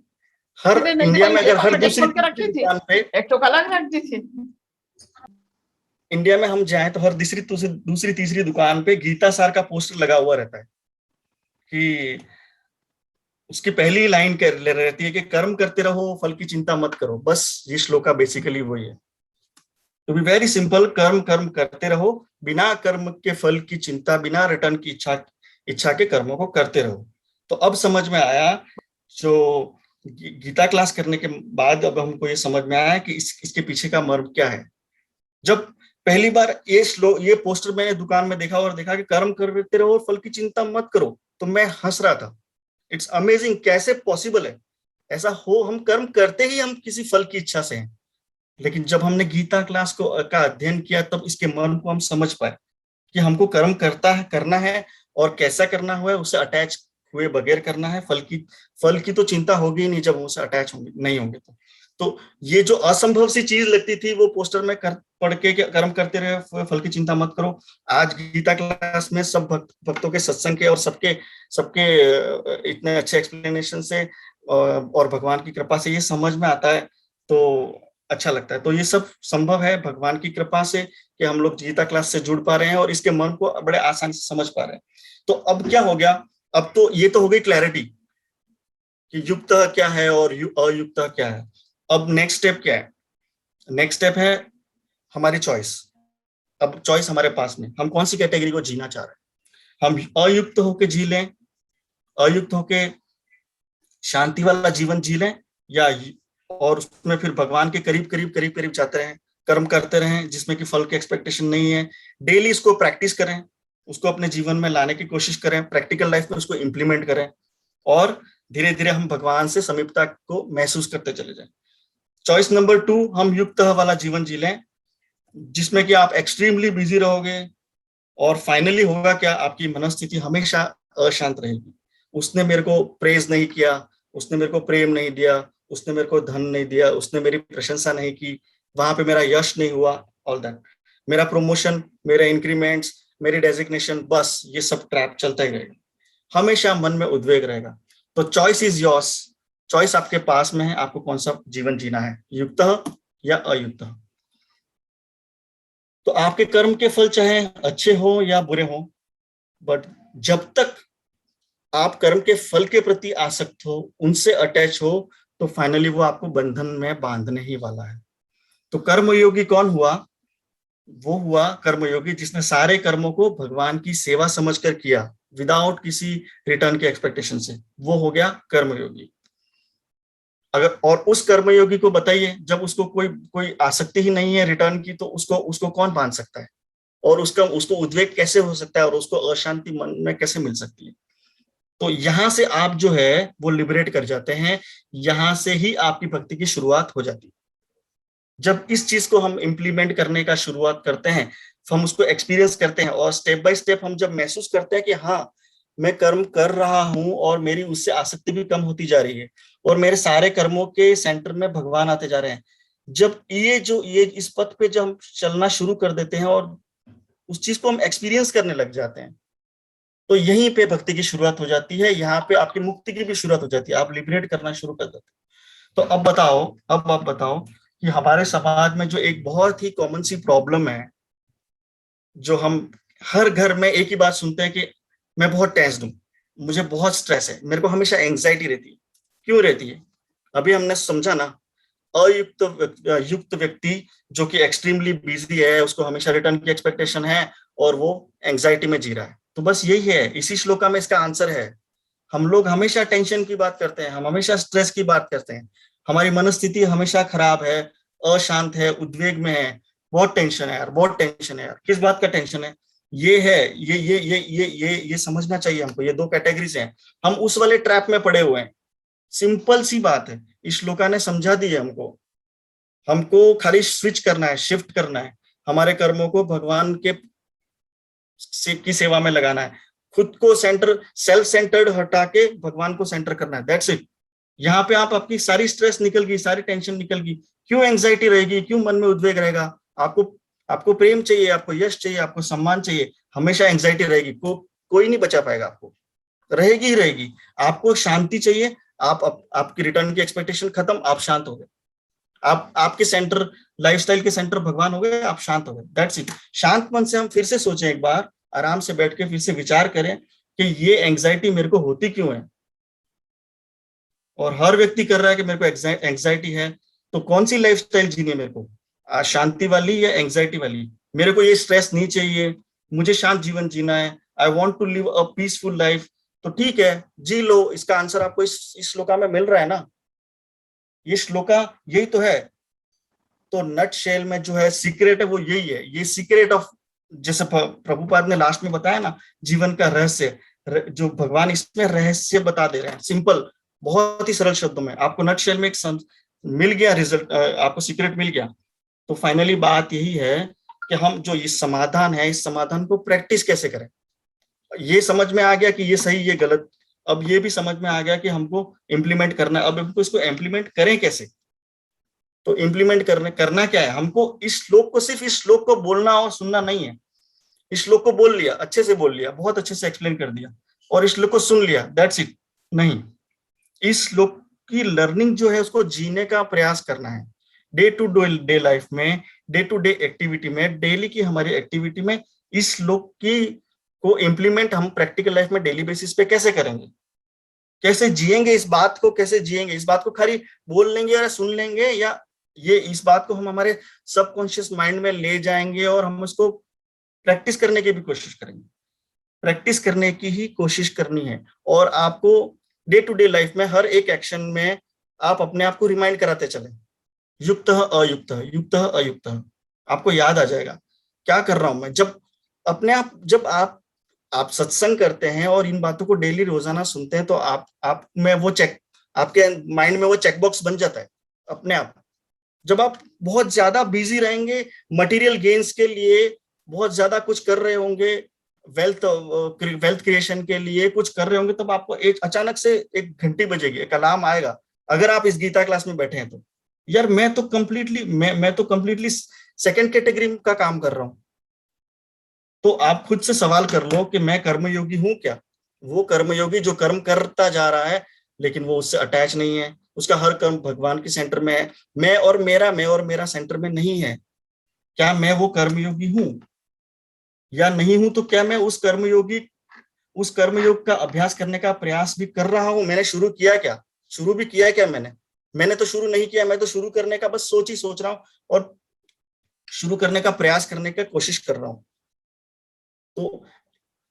Speaker 7: हर इंडिया में अगर हर दूसरी दुकान पे
Speaker 8: एक तो अलग रखती थी,
Speaker 7: इंडिया में हम जाएं तो हर दूसरी तीसरी दुकान पे गीता सार का पोस्टर लगा हुआ रहता है कि उसकी पहली लाइन रहती है कि कर्म करते रहो, फल की चिंता मत करो। बस ये श्लोका बेसिकली वही है। टू बी वेरी सिंपल, कर्म करते रहो, बिना कर्म के फल की चिंता, बिना रिटर्न की इच्छा के कर्मों को करते रहो। तो अब समझ में आया, जो गीता क्लास करने के बाद अब हमको ये समझ में आया कि इसके पीछे का मर्म क्या है। जब पहली बार ये पोस्टर मैंने दुकान में देखा और देखा कि कर्म करते रहो और फल की चिंता मत करो, तो मैं हंस रहा था। इट्स अमेजिंग, कैसे पॉसिबल है ऐसा हो, हम कर्म करते ही हम किसी फल की इच्छा से हैं। लेकिन जब हमने गीता क्लास का अध्ययन किया तब इसके मर्म को हम समझ पाए कि हमको कर्म करना है और कैसा करना हुआ है, उससे अटैच हुए बगैर करना है। फल की तो चिंता होगी ही नहीं जब उससे अटैच नहीं होंगे तो ये जो असंभव सी चीज लगती थी वो पोस्टर में पढ़ के कर्म करते रहे, फल की चिंता मत करो, आज गीता क्लास में सब भक्तों के सत्संग के और सबके इतने अच्छे एक्सप्लेनेशन से और भगवान की कृपा से ये समझ में आता है, तो अच्छा लगता है। तो ये सब संभव है भगवान की कृपा से कि हम लोग गीता क्लास से जुड़ पा रहे हैं और इसके मन को बड़े आसानी से समझ पा रहे हैं। तो अब क्या हो गया, अब तो ये तो हो गई क्लैरिटी कि युक्त क्या है और अयुक्त क्या है। अब नेक्स्ट स्टेप क्या है? नेक्स्ट स्टेप है हमारी चॉइस। अब चॉइस हमारे पास में, हम कौन सी कैटेगरी को जीना चाह रहे हैं। हम अयुक्त होके जी लें, अयुक्त होके शांति वाला जीवन जी लें, या और उसमें फिर भगवान के करीब जाते रहें, कर्म करते रहें जिसमें कि फल की एक्सपेक्टेशन नहीं है। डेली इसको प्रैक्टिस करें, उसको अपने जीवन में लाने की कोशिश करें, प्रैक्टिकल लाइफ में उसको इम्प्लीमेंट करें और धीरे धीरे हम भगवान से समीपता को महसूस करते चले जाएं। चॉइस नंबर 2, हम युक्त वाला जीवन जी लें जिसमें कि आप एक्सट्रीमली बिजी रहोगे और फाइनली होगा क्या, आपकी मनस्थिति हमेशा अशांत रहेगी। उसने मेरे को प्रेज नहीं किया, उसने मेरे को प्रेम नहीं दिया, उसने मेरे को धन नहीं दिया, उसने मेरी प्रशंसा नहीं की, वहां पे मेरा यश नहीं हुआ, ऑल दैट, मेरा प्रमोशन, मेरे इंक्रीमेंट्स, मेरी डेजिग्नेशन, बस ये सब ट्रैप चलता ही रहेगा, हमेशा मन में उद्वेग रहेगा। तो चॉइस इज योर्स, चॉइस आपके पास में है, आपको कौन सा जीवन जीना है, युक्त या अयुक्त। तो आपके कर्म के फल चाहे अच्छे हो या बुरे हो, बट जब तक आप कर्म के फल के प्रति आसक्त हो, उनसे अटैच हो, तो फाइनली वो आपको बंधन में बांधने ही वाला है। तो कर्मयोगी कौन हुआ? वो हुआ कर्मयोगी जिसने सारे कर्मों को भगवान की सेवा समझकर किया, विदाउट किसी रिटर्न के एक्सपेक्टेशन से, वो हो गया कर्मयोगी। अगर और उस कर्मयोगी को बताइए, जब उसको कोई आसक्ति ही नहीं है रिटर्न की, तो उसको कौन बांध सकता है? और उसको उद्वेग कैसे हो सकता है और उसको अशांति मन में कैसे मिल सकती है। तो यहां से आप जो है वो लिबरेट कर जाते हैं, यहां से ही आपकी भक्ति की शुरुआत हो जाती है। जब इस चीज को हम इंप्लीमेंट करने का शुरुआत करते हैं, हम उसको एक्सपीरियंस करते हैं और स्टेप बाय स्टेप हम जब महसूस करते हैं कि हाँ मैं कर्म कर रहा हूं और मेरी उससे आसक्ति भी कम होती जा रही है और मेरे सारे कर्मों के सेंटर में भगवान आते जा रहे हैं, जब ये इस पथ पे जब हम चलना शुरू कर देते हैं और उस चीज को हम एक्सपीरियंस करने लग जाते हैं, तो यहीं पे भक्ति की शुरुआत हो जाती है, यहाँ पे आपकी मुक्ति की भी शुरुआत हो जाती है, आप लिबरेट करना शुरू कर देते हैं। तो अब आप बताओ कि हमारे समाज में जो एक बहुत ही कॉमन सी प्रॉब्लम है, जो हम हर घर में एक ही बात सुनते हैं कि मैं बहुत टेंस्ड हूं, मुझे बहुत स्ट्रेस है, मेरे को हमेशा एंजाइटी रहती है। क्यों रहती है? अभी हमने समझा ना, युक्त व्यक्ति जो कि एक्सट्रीमली बिजी है, उसको हमेशा रिटर्न की एक्सपेक्टेशन है और वो एंजाइटी में जी रहा है। तो बस यही है, इसी श्लोका में इसका आंसर है। हम लोग हमेशा टेंशन की बात करते हैं, हम हमेशा स्ट्रेस की बात करते हैं, हमारी मनस्थिति हमेशा खराब है, अशांत है, उद्वेग में है, बहुत टेंशन है यार, बहुत टेंशन है यार। किस बात का टेंशन है? ये है, ये समझना चाहिए हमको। ये दो कैटेगरीज हैं, हम उस वाले ट्रैप में पड़े हुए हैं। सिंपल सी बात है, इस श्लोका ने समझा दी है हमको खाली स्विच करना है, शिफ्ट करना है, हमारे कर्मों को भगवान के की सेवा में लगाना है, खुद को सेंटर, सेल्फ सेंटर्ड हटा के भगवान को सेंटर करना है, दैट्स इट। यहाँ पे आपकी सारी स्ट्रेस निकल गई, सारी टेंशन निकल गई। क्यों एंजाइटी रहेगी, क्यों मन में उद्वेग रहेगा? आपको प्रेम चाहिए, आपको यश चाहिए, आपको सम्मान चाहिए, हमेशा एंजाइटी रहेगी, कोई नहीं बचा पाएगा आपको, रहेगी ही रहेगी। आपको शांति चाहिए, आपकी रिटर्न की एक्सपेक्टेशन खत्म, आप शांत हो गए, आपके सेंटर, लाइफस्टाइल के सेंटर भगवान हो गए, आप शांत हो गए, दैट्स इट। शांत मन से हम फिर से सोचें, एक बार आराम से बैठ के फिर से विचार करें कि ये एंजाइटी मेरे को होती क्यों है। और हर व्यक्ति कर रहा है कि मेरे को एंजाइटी है, तो कौन सी लाइफस्टाइल जीनी है मेरे को, शांति वाली या एंजाइटी वाली? मेरे को ये स्ट्रेस नहीं चाहिए, मुझे शांत जीवन जीना है, I want to live a peaceful life. तो ठीक है, जी लो, इसका आंसर आपको इस श्लोका में मिल रहा है ना। ये श्लोका यही तो है। तो नट शेल में जो है सीक्रेट है वो यही है, ये सीक्रेट ऑफ, जैसे प्रभुपाद ने लास्ट में बताया ना, जीवन का रहस्य, जो भगवान इसमें रहस्य बता दे रहे हैं, सिंपल, बहुत ही सरल शब्दों में। आपको नट शेल में एक मिल गया रिजल्ट, आपको सीक्रेट मिल गया। तो फाइनली बात यही है कि हम जो ये समाधान है, इस समाधान को प्रैक्टिस कैसे करें। ये समझ में आ गया कि ये सही, ये गलत, अब ये भी समझ में आ गया कि हमको इम्प्लीमेंट करना है। अब हमको इसको इम्प्लीमेंट करें कैसे? तो इम्प्लीमेंट करना क्या है? हमको इस श्लोक को, सिर्फ इस श्लोक को बोलना और सुनना नहीं है। इस श्लोक को बोल लिया, अच्छे से बोल लिया, बहुत अच्छे से एक्सप्लेन कर दिया, और इस श्लोक को सुन लिया, दैट्स इट नहीं। इस श्लोक की लर्निंग जो है उसको जीने का प्रयास करना है, डे टू डे लाइफ में, डे टू डे एक्टिविटी में, डेली की हमारी एक्टिविटी में इस श्लोक की को इम्प्लीमेंट हम प्रैक्टिकल लाइफ में डेली बेसिस पे कैसे करेंगे, कैसे जिएंगे, इस बात को कैसे जिएंगे। इस बात को खाली बोल लेंगे या सुन लेंगे, या ये इस बात को हम हमारे सबकॉन्शियस माइंड में ले जाएंगे और हम उसको प्रैक्टिस करने की भी कोशिश करेंगे। प्रैक्टिस करने की ही कोशिश करनी है, और आपको डे टू डे लाइफ में हर एक एक्शन में आप अपने आप को रिमाइंड कराते चले, युक्त अयुक्त, युक्त अयुक्त, आपको याद आ जाएगा क्या कर रहा हूं मैं। जब अपने आप, जब आप सत्संग करते हैं और इन बातों को डेली रोजाना सुनते हैं, तो आप में वो चेक, आपके माइंड में वो चेकबॉक्स बन जाता है अपने आप। जब आप बहुत ज्यादा बिजी रहेंगे, मटेरियल गेन्स के लिए बहुत ज्यादा कुछ कर रहे होंगे, वेल्थ क्रिएशन के लिए कुछ कर रहे होंगे, तब आपको एक अचानक से एक घंटी बजेगी, एक अलार्म आएगा। अगर आप इस गीता क्लास में बैठे हैं तो यार मैं तो कंप्लीटली सेकंड कैटेगरी का काम कर रहा हूं। तो आप खुद से सवाल कर लो कि मैं कर्मयोगी हूं क्या? वो कर्मयोगी जो कर्म करता जा रहा है लेकिन वो उससे अटैच नहीं है, उसका हर कर्म भगवान के सेंटर में है, मैं और मेरा सेंटर में नहीं है। क्या मैं वो कर्मयोगी हूं या नहीं हूं? तो क्या मैं उस कर्मयोग का अभ्यास करने का प्रयास भी कर रहा हूं? मैंने शुरू किया क्या? शुरू भी किया है क्या? मैंने तो शुरू नहीं किया, मैं तो शुरू करने का बस सोच रहा हूं और शुरू करने का प्रयास करने का कोशिश कर रहा हूं। तो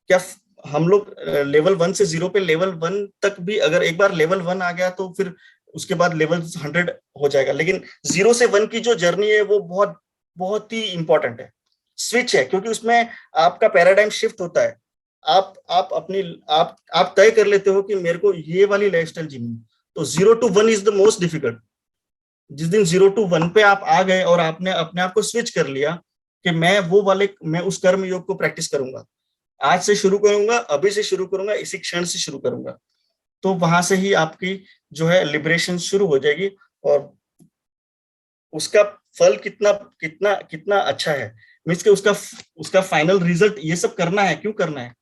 Speaker 7: क्या हम लोग लेवल 1 से 0 पे लेवल 1 तक भी, अगर एक बार लेवल 1 आ गया तो फिर उसके बाद लेवल 100 हो जाएगा। लेकिन 0 से 1 की जो जर्नी है वो बहुत बहुत ही इंपॉर्टेंट है। स्विच है, क्योंकि उसमें आपका पैराडाइम शिफ्ट होता है। आप तय कर लेते हो कि मेरे को ये वाली लाइफस्टाइल जीनी। तो 0 to 1 is the most difficult. जिस दिन 0 to 1 पे आप आ गए और आपने अपने आप को स्विच कर लिया कि मैं उस कर्म योग को प्रैक्टिस करूंगा, आज से शुरू करूंगा, अभी से शुरू करूंगा, इसी क्षण से शुरू करूंगा, तो वहां से ही आपकी जो है लिबरेशन शुरू हो जाएगी। और उसका फल कितना कितना कितना अच्छा है, मीन्स कि उसका फाइनल रिजल्ट, ये सब करना है, क्यों करना है,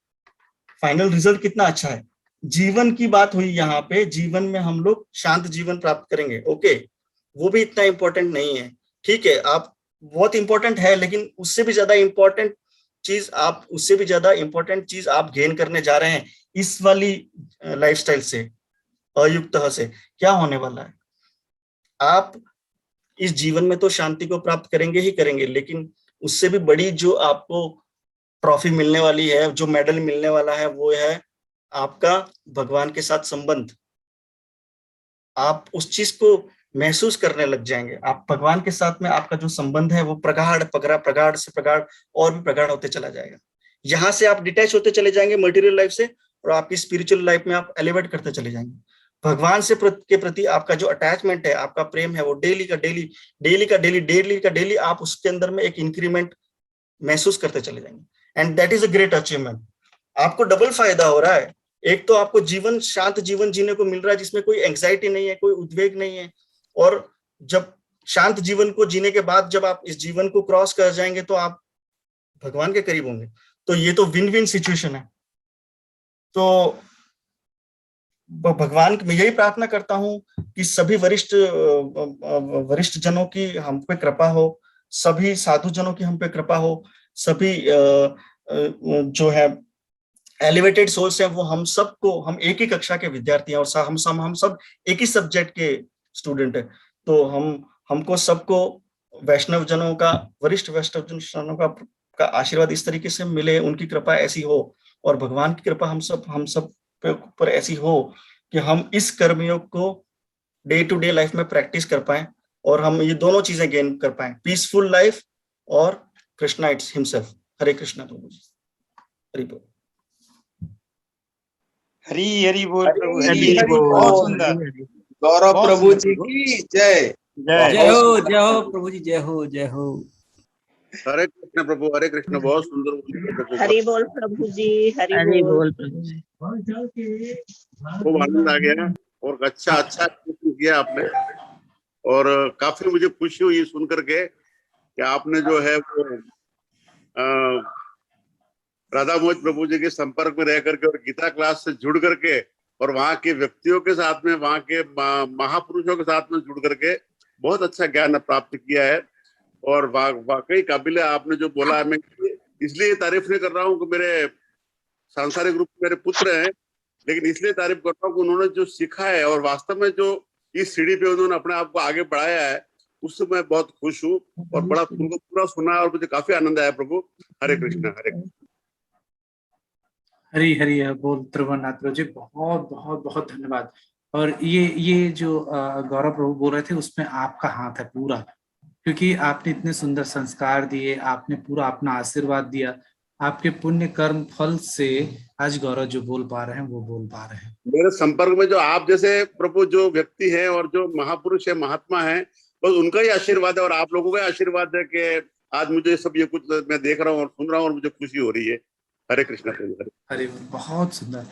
Speaker 7: फाइनल रिजल्ट कितना अच्छा है। जीवन की बात हुई यहाँ पे, जीवन में हम लोग शांत जीवन प्राप्त करेंगे, ओके, वो भी इतना इंपॉर्टेंट नहीं है, ठीक है, आप बहुत इंपॉर्टेंट है, लेकिन उससे भी ज्यादा इंपॉर्टेंट चीज आप गेन करने जा रहे हैं इस वाली लाइफस्टाइल से, अयुक्त से। क्या होने वाला है, आप इस जीवन में तो शांति को प्राप्त करेंगे ही करेंगे, लेकिन उससे भी बड़ी जो आपको ट्रॉफी मिलने वाली है, जो मेडल मिलने वाला है, वो है आपका भगवान के साथ संबंध। आप उस चीज को महसूस करने लग जाएंगे। आप भगवान के साथ में आपका जो संबंध है वो प्रगाढ़ से प्रगाढ़ और भी प्रगाढ़ होते चला जाएगा। यहाँ से आप डिटैच होते चले जाएंगे मटेरियल लाइफ से, और आपकी स्पिरिचुअल लाइफ में आप एलिवेट करते चले जाएंगे। भगवान से के प्रति आपका जो अटैचमेंट है, आपका प्रेम है, वो डेली का डेली आप उसके अंदर में एक इंक्रीमेंट महसूस करते चले जाएंगे। And that is a great achievement. आपको डबल फायदा हो रहा है, एक तो आपको शांत जीवन जीने को मिल रहा है जिसमें कोई एंग्जाइटी नहीं है, कोई उद्वेग नहीं है, और जब शांत जीवन को जीने के बाद जब आप इस जीवन को क्रॉस कर जाएंगे तो आप भगवान के करीब होंगे। तो ये तो विन विन सिचुएशन है। तो भगवान मैं यही प्रार्थना करता हूं कि सभी वरिष्ठ जनों की हम पे कृपा हो, सभी साधु जनों की हम पे कृपा हो, सभी जो है एलिवेटेड सोल्स हैं, वो हम हम एक ही कक्षा के विद्यार्थी हैं, और हम सब एक ही सब्जेक्ट के स्टूडेंट है। तो हमको सबको वरिष्ठ वैष्णव जनों का आशीर्वाद इस तरीके से मिले, उनकी कृपा ऐसी हो, और भगवान की कृपा हम सब पर ऐसी हो कि हम इस कर्मयोग को डे टू डे लाइफ में प्रैक्टिस कर पाए, और हम ये दोनों चीजें गेन कर पाए, पीसफुल लाइफ और कृष्णा इट्स हिमसेल्फ। हरे कृष्णा प्रभु जी, हरि बोल।
Speaker 6: हरी हरी बोल प्रभु, हरी
Speaker 7: हरि
Speaker 6: हरी,
Speaker 7: बोल।
Speaker 6: बहुत सुंदर।
Speaker 8: गौरव
Speaker 6: बहुत
Speaker 8: प्रभु
Speaker 6: सुंदर
Speaker 8: जी
Speaker 6: प्रभु।
Speaker 8: की जय।
Speaker 6: जय हो प्रभु जी, जय हो।
Speaker 9: हरे कृष्ण प्रभु, हरे कृष्ण, बहुत सुंदर बोले प्रभु,
Speaker 5: हरि बोल प्रभु जी, हरि बोल प्रभु जी।
Speaker 9: खूब आनंद आ गया और अच्छा किया आपने। और काफी मुझे खुशी हुई सुन करके कि आपने जो है वो राधा मोहित प्रभु जी के संपर्क में रह करके और गीता क्लास से जुड़ करके और वहाँ के व्यक्तियों के साथ में, वहाँ के महापुरुषों के साथ में जुड़ करके बहुत अच्छा ज्ञान प्राप्त किया है। और वाकई काबिल है आपने जो बोला है। मैं इसलिए तारीफ नहीं कर रहा हूँ कि मेरे सांसारिक रूप में मेरे पुत्र हैं, लेकिन इसलिए तारीफ करता हूँ कि उन्होंने जो सीखा है और वास्तव में जो इस सीढ़ी पे उन्होंने अपने आप को आगे बढ़ाया है, उससे मैं बहुत खुश हूँ और बड़ा उनको पूरा सुना और मुझे काफी आनंद आया प्रभु। हरे कृष्णा, हरे कृष्णा।
Speaker 3: हरी हरी बोल त्रिभुवननाथ जी, बहुत बहुत बहुत धन्यवाद। और ये जो गौरव प्रभु बोल रहे थे उसमें आपका हाथ है पूरा, क्योंकि आपने इतने सुंदर संस्कार दिए, आपने पूरा अपना आशीर्वाद दिया, आपके पुण्य कर्म फल से आज गौरव जो बोल पा रहे हैं वो बोल पा रहे हैं।
Speaker 9: मेरे संपर्क में जो आप जैसे प्रभु जो व्यक्ति हैं और जो महापुरुष है, महात्मा है, बस उनका ही आशीर्वाद है और आप लोगों का आशीर्वाद है कि आज मुझे सब ये कुछ मैं देख रहा हूँ और सुन रहा हूँ और मुझे खुशी हो रही है। हरे कृष्ण प्रभु।
Speaker 3: हरे बहुत सुंदर।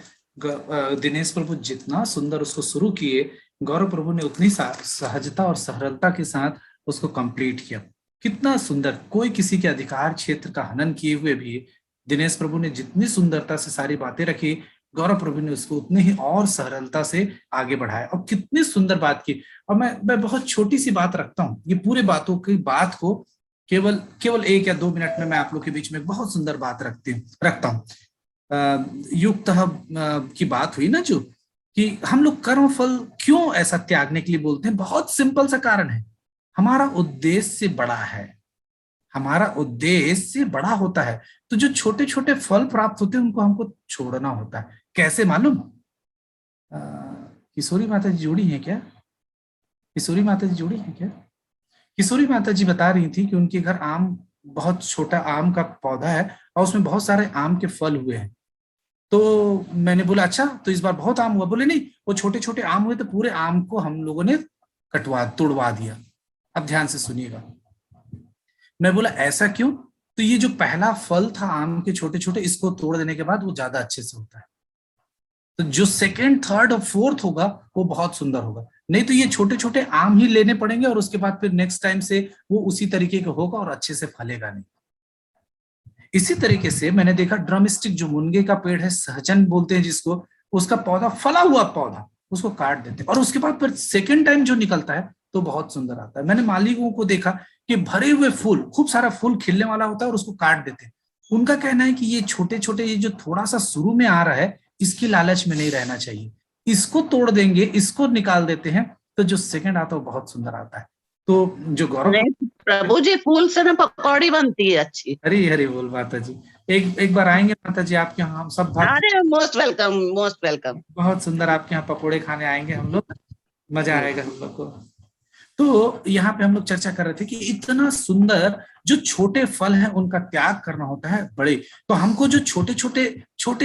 Speaker 3: दिनेश प्रभु जितना सुंदर उसको शुरू किए, गौरव प्रभु ने उतनी सहजता और सरलता के साथ उसको कंप्लीट किया। कितना सुंदर, कोई किसी के अधिकार क्षेत्र का हनन किए हुए भी दिनेश प्रभु ने जितनी सुंदरता से सारी बातें रखी, गौरव प्रभु ने उसको उतनी ही और सरलता से आगे बढ़ाया। और कितनी सुंदर बात की। और मैं बहुत छोटी सी बात रखता हूँ, ये पूरे बातों की बात को केवल 1 या 2 मिनट में मैं आप लोग के बीच में बहुत सुंदर बात रखता हूँ। युक्त की बात हुई ना, जो कि हम लोग कर्म फल क्यों ऐसा त्यागने के लिए बोलते हैं, बहुत सिंपल सा कारण है, हमारा उद्देश्य बड़ा है, हमारा उद्देश्य बड़ा होता है। तो जो छोटे छोटे फल प्राप्त होते हैं उनको हमको छोड़ना होता है। कैसे मालूम? किशोरी माता जी जुड़ी हैं क्या? किशोरी माता जी जुड़ी हैं क्या? किशोरी माता जी बता रही थी कि उनके घर आम बहुत छोटा आम का पौधा है और उसमें बहुत सारे आम के फल हुए हैं। तो मैंने बोला अच्छा, तो इस बार बहुत आम हुआ? बोले नहीं, वो छोटे छोटे आम हुए तो पूरे आम को हम लोगों ने तोड़वा दिया। अब ध्यान से सुनिएगा। मैं बोला ऐसा क्यों? तो ये जो पहला फल था आम के छोटे छोटे, इसको तोड़ देने के बाद वो ज्यादा अच्छे से होता है। तो जो सेकंड, थर्ड और फोर्थ होगा वो बहुत सुंदर होगा। नहीं तो ये छोटे छोटे आम ही लेने पड़ेंगे और उसके बाद फिर नेक्स्ट टाइम से वो उसी तरीके का होगा और अच्छे से फलेगा नहीं। इसी तरीके से मैंने देखा ड्रमस्टिक, जो मुनगे का पेड़ है, सहजन बोलते हैं जिसको, उसका पौधा, फला हुआ पौधा, उसको काट देते और उसके बाद फिर सेकेंड टाइम जो निकलता है तो बहुत सुंदर आता है। मैंने मालिकों को देखा कि भरे हुए फूल, खूब सारा फूल खिलने वाला होता है और उसको काट देते हैं। उनका कहना है कि ये छोटे छोटे, ये जो थोड़ा सा शुरू में आ रहा है, इसकी लालच में नहीं रहना चाहिए, इसको तोड़ देंगे, इसको निकाल देते हैं तो जो सेकंड आता है वो बहुत सुंदर आता है। तो जो गौरव,
Speaker 5: नहीं प्रभु जी, फूल से ना पकौड़ी बनती है अच्छी।
Speaker 3: हरी हरी बोल माता जी, एक बार आएंगे माता जी आपके यहाँ, हम सब
Speaker 5: अरे मोस्ट वेलकम, मोस्ट वेलकम।
Speaker 3: बहुत सुंदर आपके यहाँ पकोड़े खाने आएंगे हम लोग, मजा आएगा हम लोग को। तो यहाँ पे हम लोग चर्चा कर रहे थे कि इतना सुंदर जो छोटे फल हैं उनका त्याग करना होता है बड़े। तो हमको जो छोटे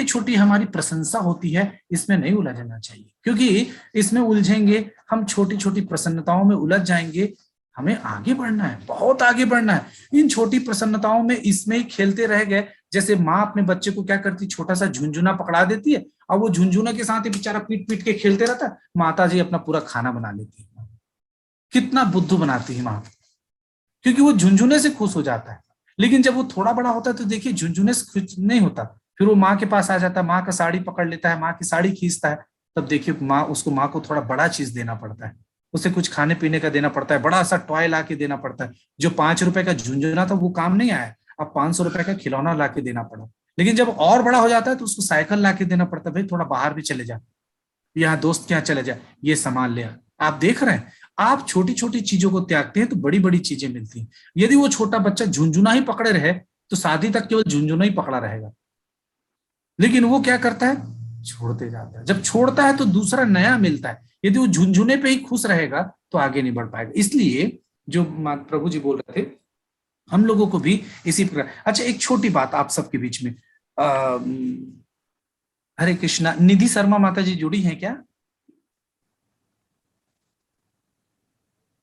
Speaker 3: छोटी हमारी प्रशंसा होती है, इसमें नहीं उलझना चाहिए, क्योंकि इसमें उलझेंगे हम, छोटी छोटी प्रसन्नताओं में उलझ जाएंगे। हमें आगे बढ़ना है, बहुत आगे बढ़ना है। इन छोटी प्रसन्नताओं में, इसमें ही खेलते रह गए। जैसे माँ अपने बच्चे को क्या करती, छोटा सा झुंझुना पकड़ा देती है और वो झुंझुना के साथ ही बेचारा पीट पीट के खेलते रहता है। माता जी अपना पूरा खाना बना लेती है। कितना बुद्धू बनाती है माँ, क्योंकि वो झुंझुने से खुश हो जाता है। लेकिन जब वो थोड़ा बड़ा होता है तो देखिए झुंझुने से खुश नहीं होता, फिर वो माँ के पास आ जाता है, माँ का साड़ी पकड़ लेता है, माँ की साड़ी खींचता है। तब देखिए माँ को थोड़ा बड़ा चीज देना पड़ता है, उसे कुछ खाने पीने का देना पड़ता है, बड़ा सा टॉय ला के देना पड़ता है। जो 5 रुपए का झुंझुना था वो काम नहीं आया, अब 500 रुपए का खिलौना ला के देना पड़ा। लेकिन जब और बड़ा हो जाता है तो उसको साइकिल ला के देना पड़ता है, भाई थोड़ा बाहर भी चले जा, यहाँ दोस्त के यहाँ चले जा, ये सामान ले आ। आप देख रहे हैं, आप छोटी छोटी चीजों को त्यागते हैं तो बड़ी बड़ी चीजें मिलती हैं। यदि वो छोटा बच्चा झुंझुना ही पकड़े रहे तो शादी तक केवल झुंझुना ही पकड़ा रहेगा, लेकिन वो क्या करता है, छोड़ते जाता है। जब छोड़ता है तो दूसरा नया मिलता है। यदि वो झुंझुने पे ही खुश रहेगा तो आगे नहीं बढ़ पाएगा। इसलिए जो प्रभु जी बोल रहे थे, हम लोगों को भी इसी प्रकार। अच्छा, एक छोटी बात आप सबके बीच में, हरे कृष्णा, निधि शर्मा माता जी जुड़ी हैं क्या?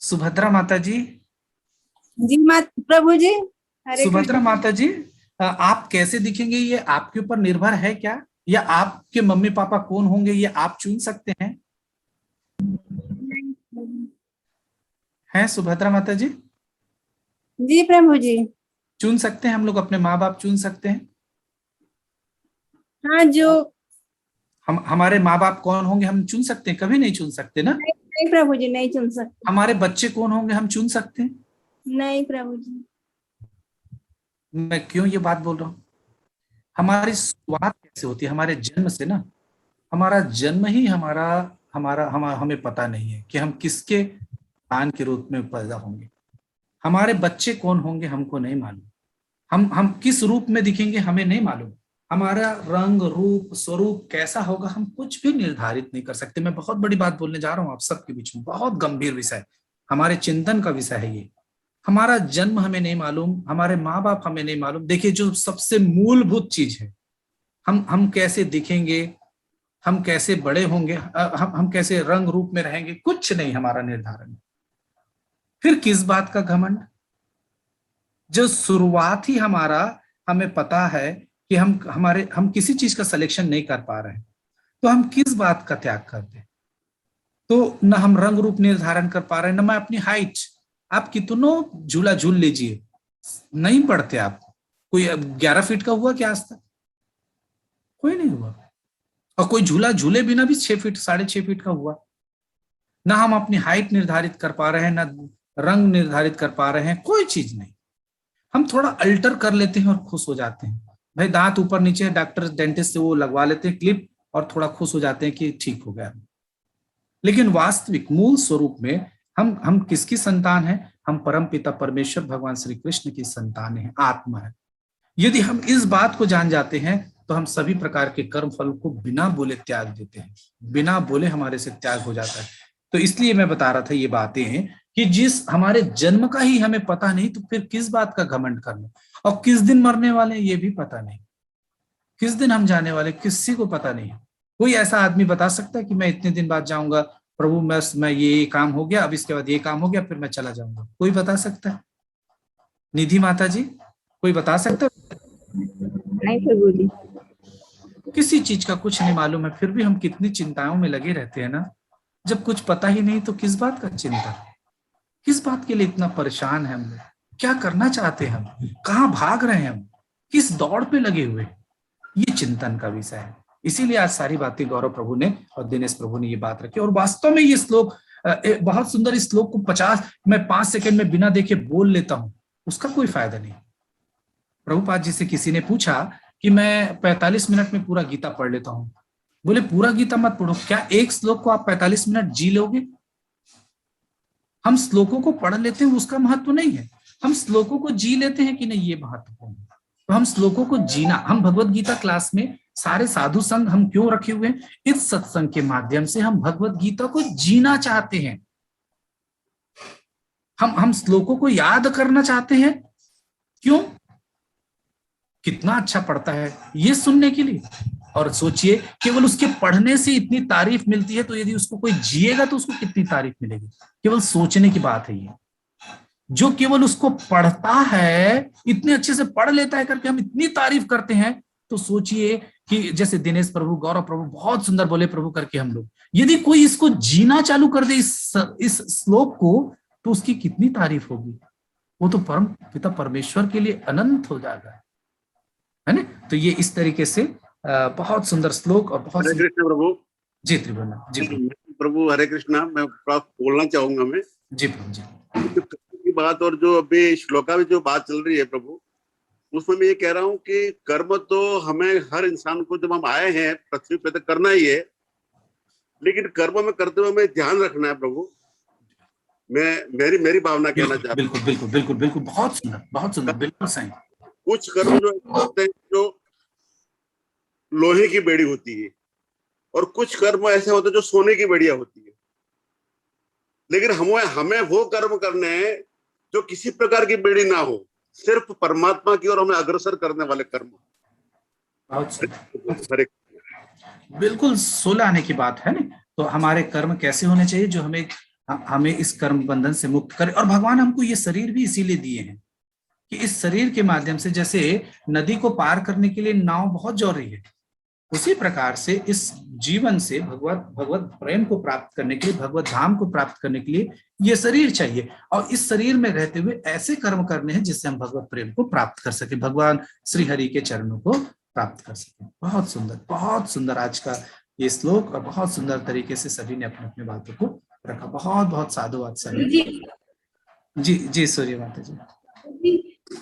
Speaker 3: सुभद्रा माता जी?
Speaker 8: जी प्रभु जी,
Speaker 3: सुभद्रा माता जी, आप कैसे दिखेंगे ये आपके ऊपर निर्भर है क्या, या आपके मम्मी पापा कौन होंगे ये आप चुन सकते हैं? हैं सुभद्रा माता जी?
Speaker 8: जी प्रभु जी,
Speaker 3: चुन सकते हैं हम लोग, अपने माँ बाप चुन सकते हैं।
Speaker 8: हाँ, जो
Speaker 3: हमारे माँ बाप कौन होंगे हम चुन सकते हैं? कभी नहीं चुन सकते ना।
Speaker 8: नहीं प्रभु जी, नहीं चुन सकते।
Speaker 3: हमारे बच्चे कौन होंगे हम चुन सकते हैं?
Speaker 8: नहीं प्रभु जी।
Speaker 3: मैं क्यों ये बात बोल रहा हूँ, हमारी शुरुआत कैसे होती है? हमारे जन्म से ना। हमारा जन्म ही हमें पता नहीं है कि हम किसके संतान के रूप में पैदा होंगे। हमारे बच्चे कौन होंगे हमको नहीं मालूम। हम किस रूप में दिखेंगे हमें नहीं मालूम। हमारा रंग, रूप, स्वरूप कैसा होगा हम कुछ भी निर्धारित नहीं कर सकते। मैं बहुत बड़ी बात बोलने जा रहा हूँ आप सबके बीच में, बहुत गंभीर विषय, हमारे चिंतन का विषय है ये। हमारा जन्म हमें नहीं मालूम, हमारे माँ बाप हमें नहीं मालूम। देखिए, जो सबसे मूलभूत चीज है, हम कैसे दिखेंगे, हम कैसे बड़े होंगे, हम कैसे रंग रूप में रहेंगे, कुछ नहीं हमारा निर्धारण। फिर किस बात का घमंड? जो शुरुआत ही हमें पता है कि हम किसी चीज का सिलेक्शन नहीं कर पा रहे हैं, तो हम किस बात का त्याग करते हैं? तो न हम रंग रूप निर्धारण कर पा रहे हैं, न मैं अपनी हाइट। आप कितनों झूला झूल लीजिए, नहीं बढ़ते आप। कोई 11 फीट का हुआ क्या आज तक? कोई नहीं हुआ। और कोई झूला झूले बिना भी 6 फीट, 6.5 फीट का हुआ। ना हम अपनी हाइट निर्धारित कर पा रहे हैं, ना रंग निर्धारित कर पा रहे हैं, कोई चीज नहीं। हम थोड़ा अल्टर कर लेते हैं और खुश हो जाते हैं। भाई दांत ऊपर नीचे, डॉक्टर डेंटिस्ट से वो लगवा लेते हैं क्लिप और थोड़ा खुश हो जाते हैं कि ठीक हो गया। लेकिन वास्तविक मूल स्वरूप में हम किसकी संतान हैं? हम परम पिता परमेश्वर भगवान श्री कृष्ण की संतान हैं, आत्मा है। यदि हम इस बात को जान जाते हैं तो हम सभी प्रकार के कर्म फल को बिना बोले त्याग देते हैं, बिना बोले हमारे से त्याग हो जाता है। तो इसलिए मैं बता रहा था ये बातें कि जिस हमारे जन्म का ही हमें पता नहीं, तो फिर किस बात का घमंड करना। और किस दिन मरने वाले ये भी पता नहीं, किस दिन हम जाने वाले किसी को पता नहीं। कोई ऐसा आदमी बता सकता है कि मैं इतने दिन बाद जाऊंगा प्रभु, मैं ये काम हो गया, अब इसके बाद ये काम हो गया, फिर मैं चला जाऊंगा? कोई बता सकता है? निधि माता जी, कोई बता सकता है?
Speaker 8: नहीं प्रभु जी।
Speaker 3: किसी चीज का कुछ नहीं मालूम है, फिर भी हम कितनी चिंताओं में लगे रहते हैं ना। जब कुछ पता ही नहीं तो किस बात का चिंता, किस बात के लिए इतना परेशान है हम लोग? क्या करना चाहते हैं हम? कहाँ भाग रहे हैं हम? किस दौड़ पे लगे हुए? ये चिंतन का विषय है। इसीलिए आज सारी बातें गौरव प्रभु ने और दिनेश प्रभु ने ये बात रखी। और वास्तव में ये श्लोक बहुत सुंदर, इस श्लोक को मैं 5 सेकंड में बिना देखे बोल लेता हूं, उसका कोई फायदा नहीं। प्रभुपाद जी से किसी ने पूछा कि मैं 45 मिनट में पूरा गीता पढ़ लेता हूं। बोले पूरा गीता मत पढ़ो, क्या एक श्लोक को आप 45 मिनट जी लोगे? हम श्लोकों को पढ़ लेते हैं, उसका महत्व नहीं है। हम श्लोकों को जी लेते हैं कि नहीं, ये महत्वपूर्ण है। तो हम श्लोकों को जीना, हम भगवत गीता क्लास में सारे साधु संघ हम क्यों रखे हुए हैं? इस सत्संग के माध्यम से हम भगवत गीता को जीना चाहते हैं। हम श्लोकों को याद करना चाहते हैं। क्यों? कितना अच्छा पढ़ता है ये सुनने के लिए। और सोचिए, केवल उसके पढ़ने से इतनी तारीफ मिलती है, तो यदि उसको कोई जिएगा तो उसको कितनी तारीफ मिलेगी। केवल सोचने की बात है ये। जो केवल उसको पढ़ता है, इतने अच्छे से पढ़ लेता है करके हम इतनी तारीफ करते हैं, तो सोचिए कि जैसे दिनेश प्रभु, गौरव प्रभु बहुत सुंदर बोले प्रभु करके हम लोग, यदि कोई इसको जीना चालू कर दे इस श्लोक को, तो उसकी कितनी तारीफ होगी। वो तो परम पिता परमेश्वर के लिए अनंत हो जाएगा, है ना। तो ये इस तरीके से बहुत सुंदर श्लोक और बहुत
Speaker 9: हरे कृष्ण प्रभु।
Speaker 3: जी त्रिभुवन जी
Speaker 9: प्रभु हरे कृष्णा। मैं बोलना चाहूंगा मैं
Speaker 3: जी प्रभु जी
Speaker 9: की बात, और जो अभी श्लोका में जो बात चल रही है प्रभु, उसमें मैं ये कह रहा हूँ कि कर्म तो हमें हर इंसान को जब हम आए हैं पृथ्वी पे तो करना ही है, लेकिन कर्म में करते हुए हमें ध्यान रखना है प्रभु। मैं मेरी भावना कहना चाहता हूँ।
Speaker 3: बिल्कुल बिल्कुल बिल्कुल बिल्कुल, बहुत सुंदर बहुत सुंदर, बिल्कुल सही।
Speaker 9: कुछ कर्म जो होते हैं जो लोहे की बेड़ी होती है, और कुछ कर्म ऐसे होते हैं जो सोने की बेड़िया होती है। लेकिन हमें वो कर्म करने हैं जो किसी प्रकार की बेड़ी ना हो, सिर्फ परमात्मा की ओर हमें अग्रसर करने वाले कर्म।
Speaker 3: बिल्कुल 16 आने की बात है ना। तो हमारे कर्म कैसे होने चाहिए जो हमें इस कर्म बंधन से मुक्त करे। और भगवान हमको ये शरीर भी इसीलिए दिए हैं कि इस शरीर के माध्यम से, जैसे नदी को पार करने के लिए नाव बहुत जरूरी है, उसी प्रकार से इस जीवन से भगवत प्रेम को प्राप्त करने के लिए, भगवत धाम को प्राप्त करने के लिए ये शरीर चाहिए। और इस शरीर में रहते हुए ऐसे कर्म करने हैं जिससे हम भगवत प्रेम को प्राप्त कर सके, भगवान श्री हरि के चरणों को प्राप्त कर सके। बहुत सुंदर आज का ये श्लोक, और बहुत सुंदर तरीके से सभी ने अपने अपने बातों को रखा। बहुत साधुवाद सभी। जी सूर्य माता जी,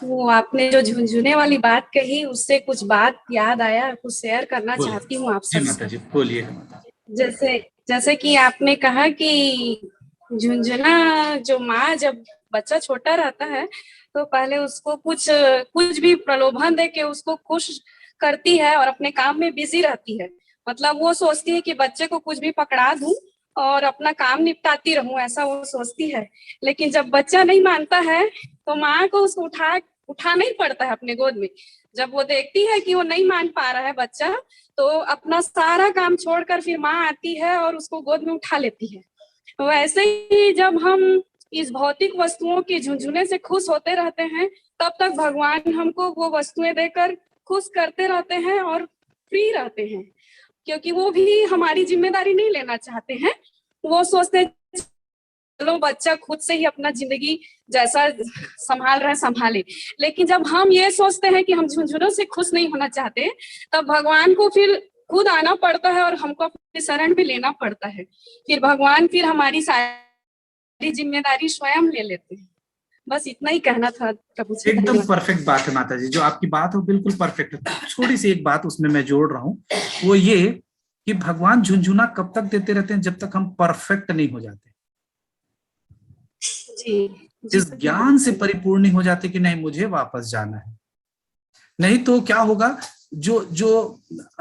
Speaker 10: वो आपने जो झुनझुने वाली बात कही, उससे कुछ बात याद आया, कुछ शेयर करना चाहती हूँ आपसे।
Speaker 3: माता जी बोलिए।
Speaker 10: जैसे कि आपने कहा कि झुनझुना जो माँ जब बच्चा छोटा रहता है तो पहले उसको कुछ भी प्रलोभन दे के उसको खुश करती है और अपने काम में बिजी रहती है। मतलब वो सोचती है कि बच्चे को कुछ भी पकड़ा दूं और अपना काम निपटाती रहूं, ऐसा वो सोचती है। लेकिन जब बच्चा नहीं मानता है तो माँ को उसको उठाना ही पड़ता है अपने गोद में। जब वो देखती है कि वो नहीं मान पा रहा है बच्चा, तो अपना सारा काम छोड़कर फिर माँ आती है और उसको गोद में उठा लेती है। तो ऐसे ही जब हम इस भौतिक वस्तुओं के झुनझुने से खुश होते रहते हैं, तब तक भगवान हमको वो वस्तुएं देकर खुश करते रहते हैं और फ्री रहते हैं, क्योंकि वो भी हमारी जिम्मेदारी नहीं लेना चाहते हैं। वो सोचते हैं चलो बच्चा खुद से ही अपना जिंदगी जैसा संभाल रहा है संभाले। लेकिन जब हम ये सोचते हैं कि हम झुनझुनों से खुश नहीं होना चाहते, तब भगवान को फिर खुद आना पड़ता है और हमको अपने शरण भी लेना पड़ता है। फिर भगवान फिर हमारी सारी जिम्मेदारी स्वयं ले लेते हैं। बस इतना ही कहना था प्रभु जी।
Speaker 3: एकदम परफेक्ट बात है माता जी, जो आपकी बात है बिल्कुल परफेक्ट है। छोटी सी एक बात उसमें मैं जोड़ रहा हूँ, वो ये कि भगवान झुनझुना कब तक देते रहते हैं, जब तक हम परफेक्ट नहीं हो जाते, इस ज्ञान से परिपूर्ण नहीं हो जाते कि नहीं मुझे वापस जाना है। नहीं तो क्या होगा, जो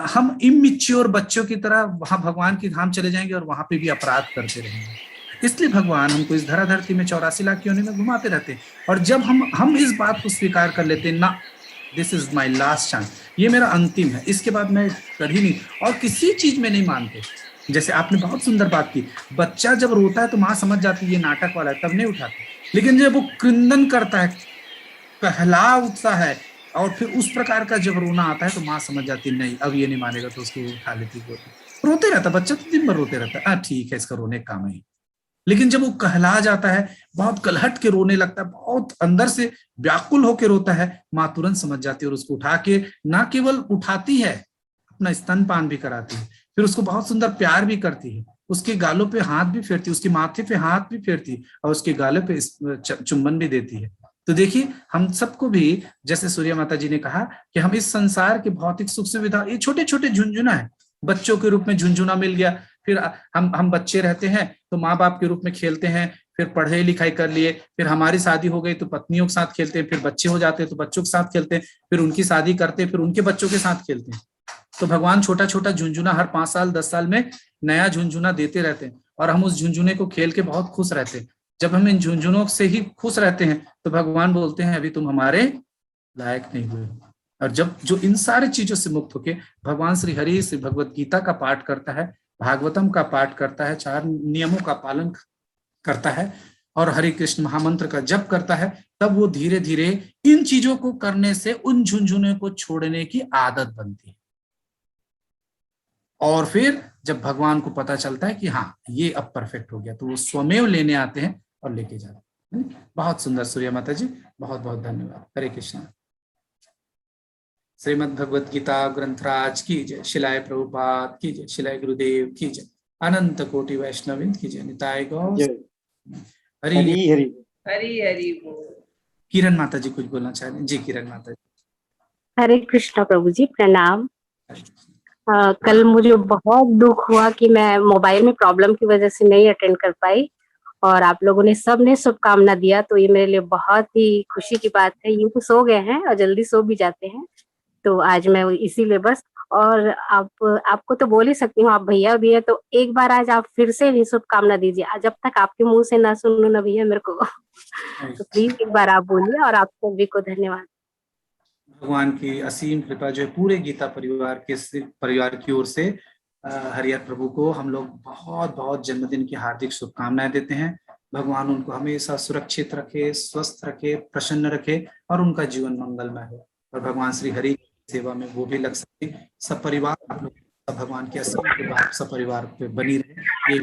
Speaker 3: हम इमेच्योर बच्चों की तरह वहां भगवान की धाम चले जाएंगे और वहां पे भी अपराध करते रहेंगे। इसलिए भगवान हमको इस धराधरती में 84 लाख योनि में घुमाते रहते हैं। और जब हम इस बात को स्वीकार कर लेते हैं, ना this is my last chance, ये मेरा अंतिम है, इसके बाद मैं कभी नहीं, और किसी चीज में नहीं मानते। जैसे आपने बहुत सुंदर बात की, बच्चा जब रोता है तो माँ समझ जाती है ये नाटक वाला है, तब नहीं उठाते। लेकिन जब वो क्रंदन करता है, कहला उठता है, और फिर उस प्रकार का जब रोना आता है तो माँ समझ जाती नहीं अब ये नहीं मानेगा, तो उसको उठा लेती। रोते रहता बच्चा, तो दिन भर रोते रहता है, ठीक है इसका रोने का काम है। लेकिन जब वो कहला जाता है, बहुत कलहट के रोने लगता है, बहुत अंदर से व्याकुल होकर रोता है, माँ तुरंत समझ जाती है और उसको उठा के ना केवल उठाती है, अपना स्तनपान भी कराती है, फिर उसको बहुत सुंदर प्यार भी करती है, उसके गालों पे हाथ भी फेरती, उसके माथे पे हाथ भी फेरती और उसके गालों पे चुम्बन भी देती है। तो देखिए हम सबको भी, जैसे सूर्य माता जी ने कहा कि हम इस संसार के भौतिक सुख सुविधा, ये छोटे छोटे झुंझुना है, बच्चों के रूप में झुंझुना मिल गया, फिर हम बच्चे रहते हैं तो माँ बाप के रूप में खेलते हैं, फिर पढ़ाई लिखाई कर लिए, फिर हमारी शादी हो गई तो पत्नियों के साथ खेलते हैं, फिर बच्चे हो जाते हैं तो बच्चों के साथ खेलते हैं, फिर उनकी शादी करते हैं, फिर उनके बच्चों के साथ खेलते हैं। तो भगवान छोटा छोटा झुंझुना हर 5 साल 10 साल में नया झुंझुना देते रहते हैं, और हम उस झुंझुने को खेल के बहुत खुश रहते हैं। जब हम इन झुंझुनों से ही खुश रहते हैं तो भगवान बोलते हैं अभी तुम हमारे लायक नहीं हुए। और जब जो इन सारी चीजों से मुक्त होके भगवान श्री हरि से भगवत गीता का पाठ करता है, भागवतम का पाठ करता है, 4 नियमों का पालन करता है और हरे कृष्ण महामंत्र का जप करता है, तब वो धीरे धीरे इन चीजों को करने से उन झुंझुने को छोड़ने की आदत बनती है। और फिर जब भगवान को पता चलता है कि हाँ ये अब परफेक्ट हो गया, तो वो स्वमेव लेने आते हैं और लेके जाते हैं। बहुत सुंदर सूर्य माता जी, बहुत बहुत धन्यवाद। हरे कृष्णा। श्रीमद् भगवत गीता ग्रंथराज की जय, शिलाय प्रभुपाद की जय, शिलाय गुरुदेव की जय, अनंत कोटि वैष्णविंद की जय, निताय गौर हरि
Speaker 6: हरि हरि
Speaker 10: हरी हरी बोल।
Speaker 3: किरण माता जी कुछ बोलना चाह रहे हैं? जी किरण माता जी।
Speaker 8: हरे कृष्णा प्रभु जी, प्रणाम। कल मुझे बहुत दुख हुआ कि मैं मोबाइल में प्रॉब्लम की वजह से नहीं अटेंड कर पाई, और आप लोगों ने सबने शुभकामना दिया, तो ये मेरे लिए बहुत ही खुशी की बात है। ये तो सो गए हैं और जल्दी सो भी जाते हैं, तो आज मैं इसीलिए बस, और आपको तो बोल ही सकती हूँ, आप भैया भी है, तो एक बार आज आप फिर से भी शुभकामना दीजिए। जब तक आपके मुंह से ना सुनूं ना भैया मेरे को तो प्लीज एक बार आप बोलिए, और आप सभी को धन्यवाद।
Speaker 3: भगवान की असीम कृपा जो है पूरे गीता परिवार की ओर से हरिहर प्रभु को हम लोग बहुत बहुत जन्मदिन की हार्दिक शुभकामनाएं देते हैं। भगवान उनको हमेशा सुरक्षित रखे, स्वस्थ रखे, प्रसन्न रखे और उनका जीवन मंगलमय हो, और भगवान श्री हरि की सेवा में वो भी लग सके। सब परिवार आप लोग भगवान की असीम कृपा सब परिवार पे बनी रहे, ये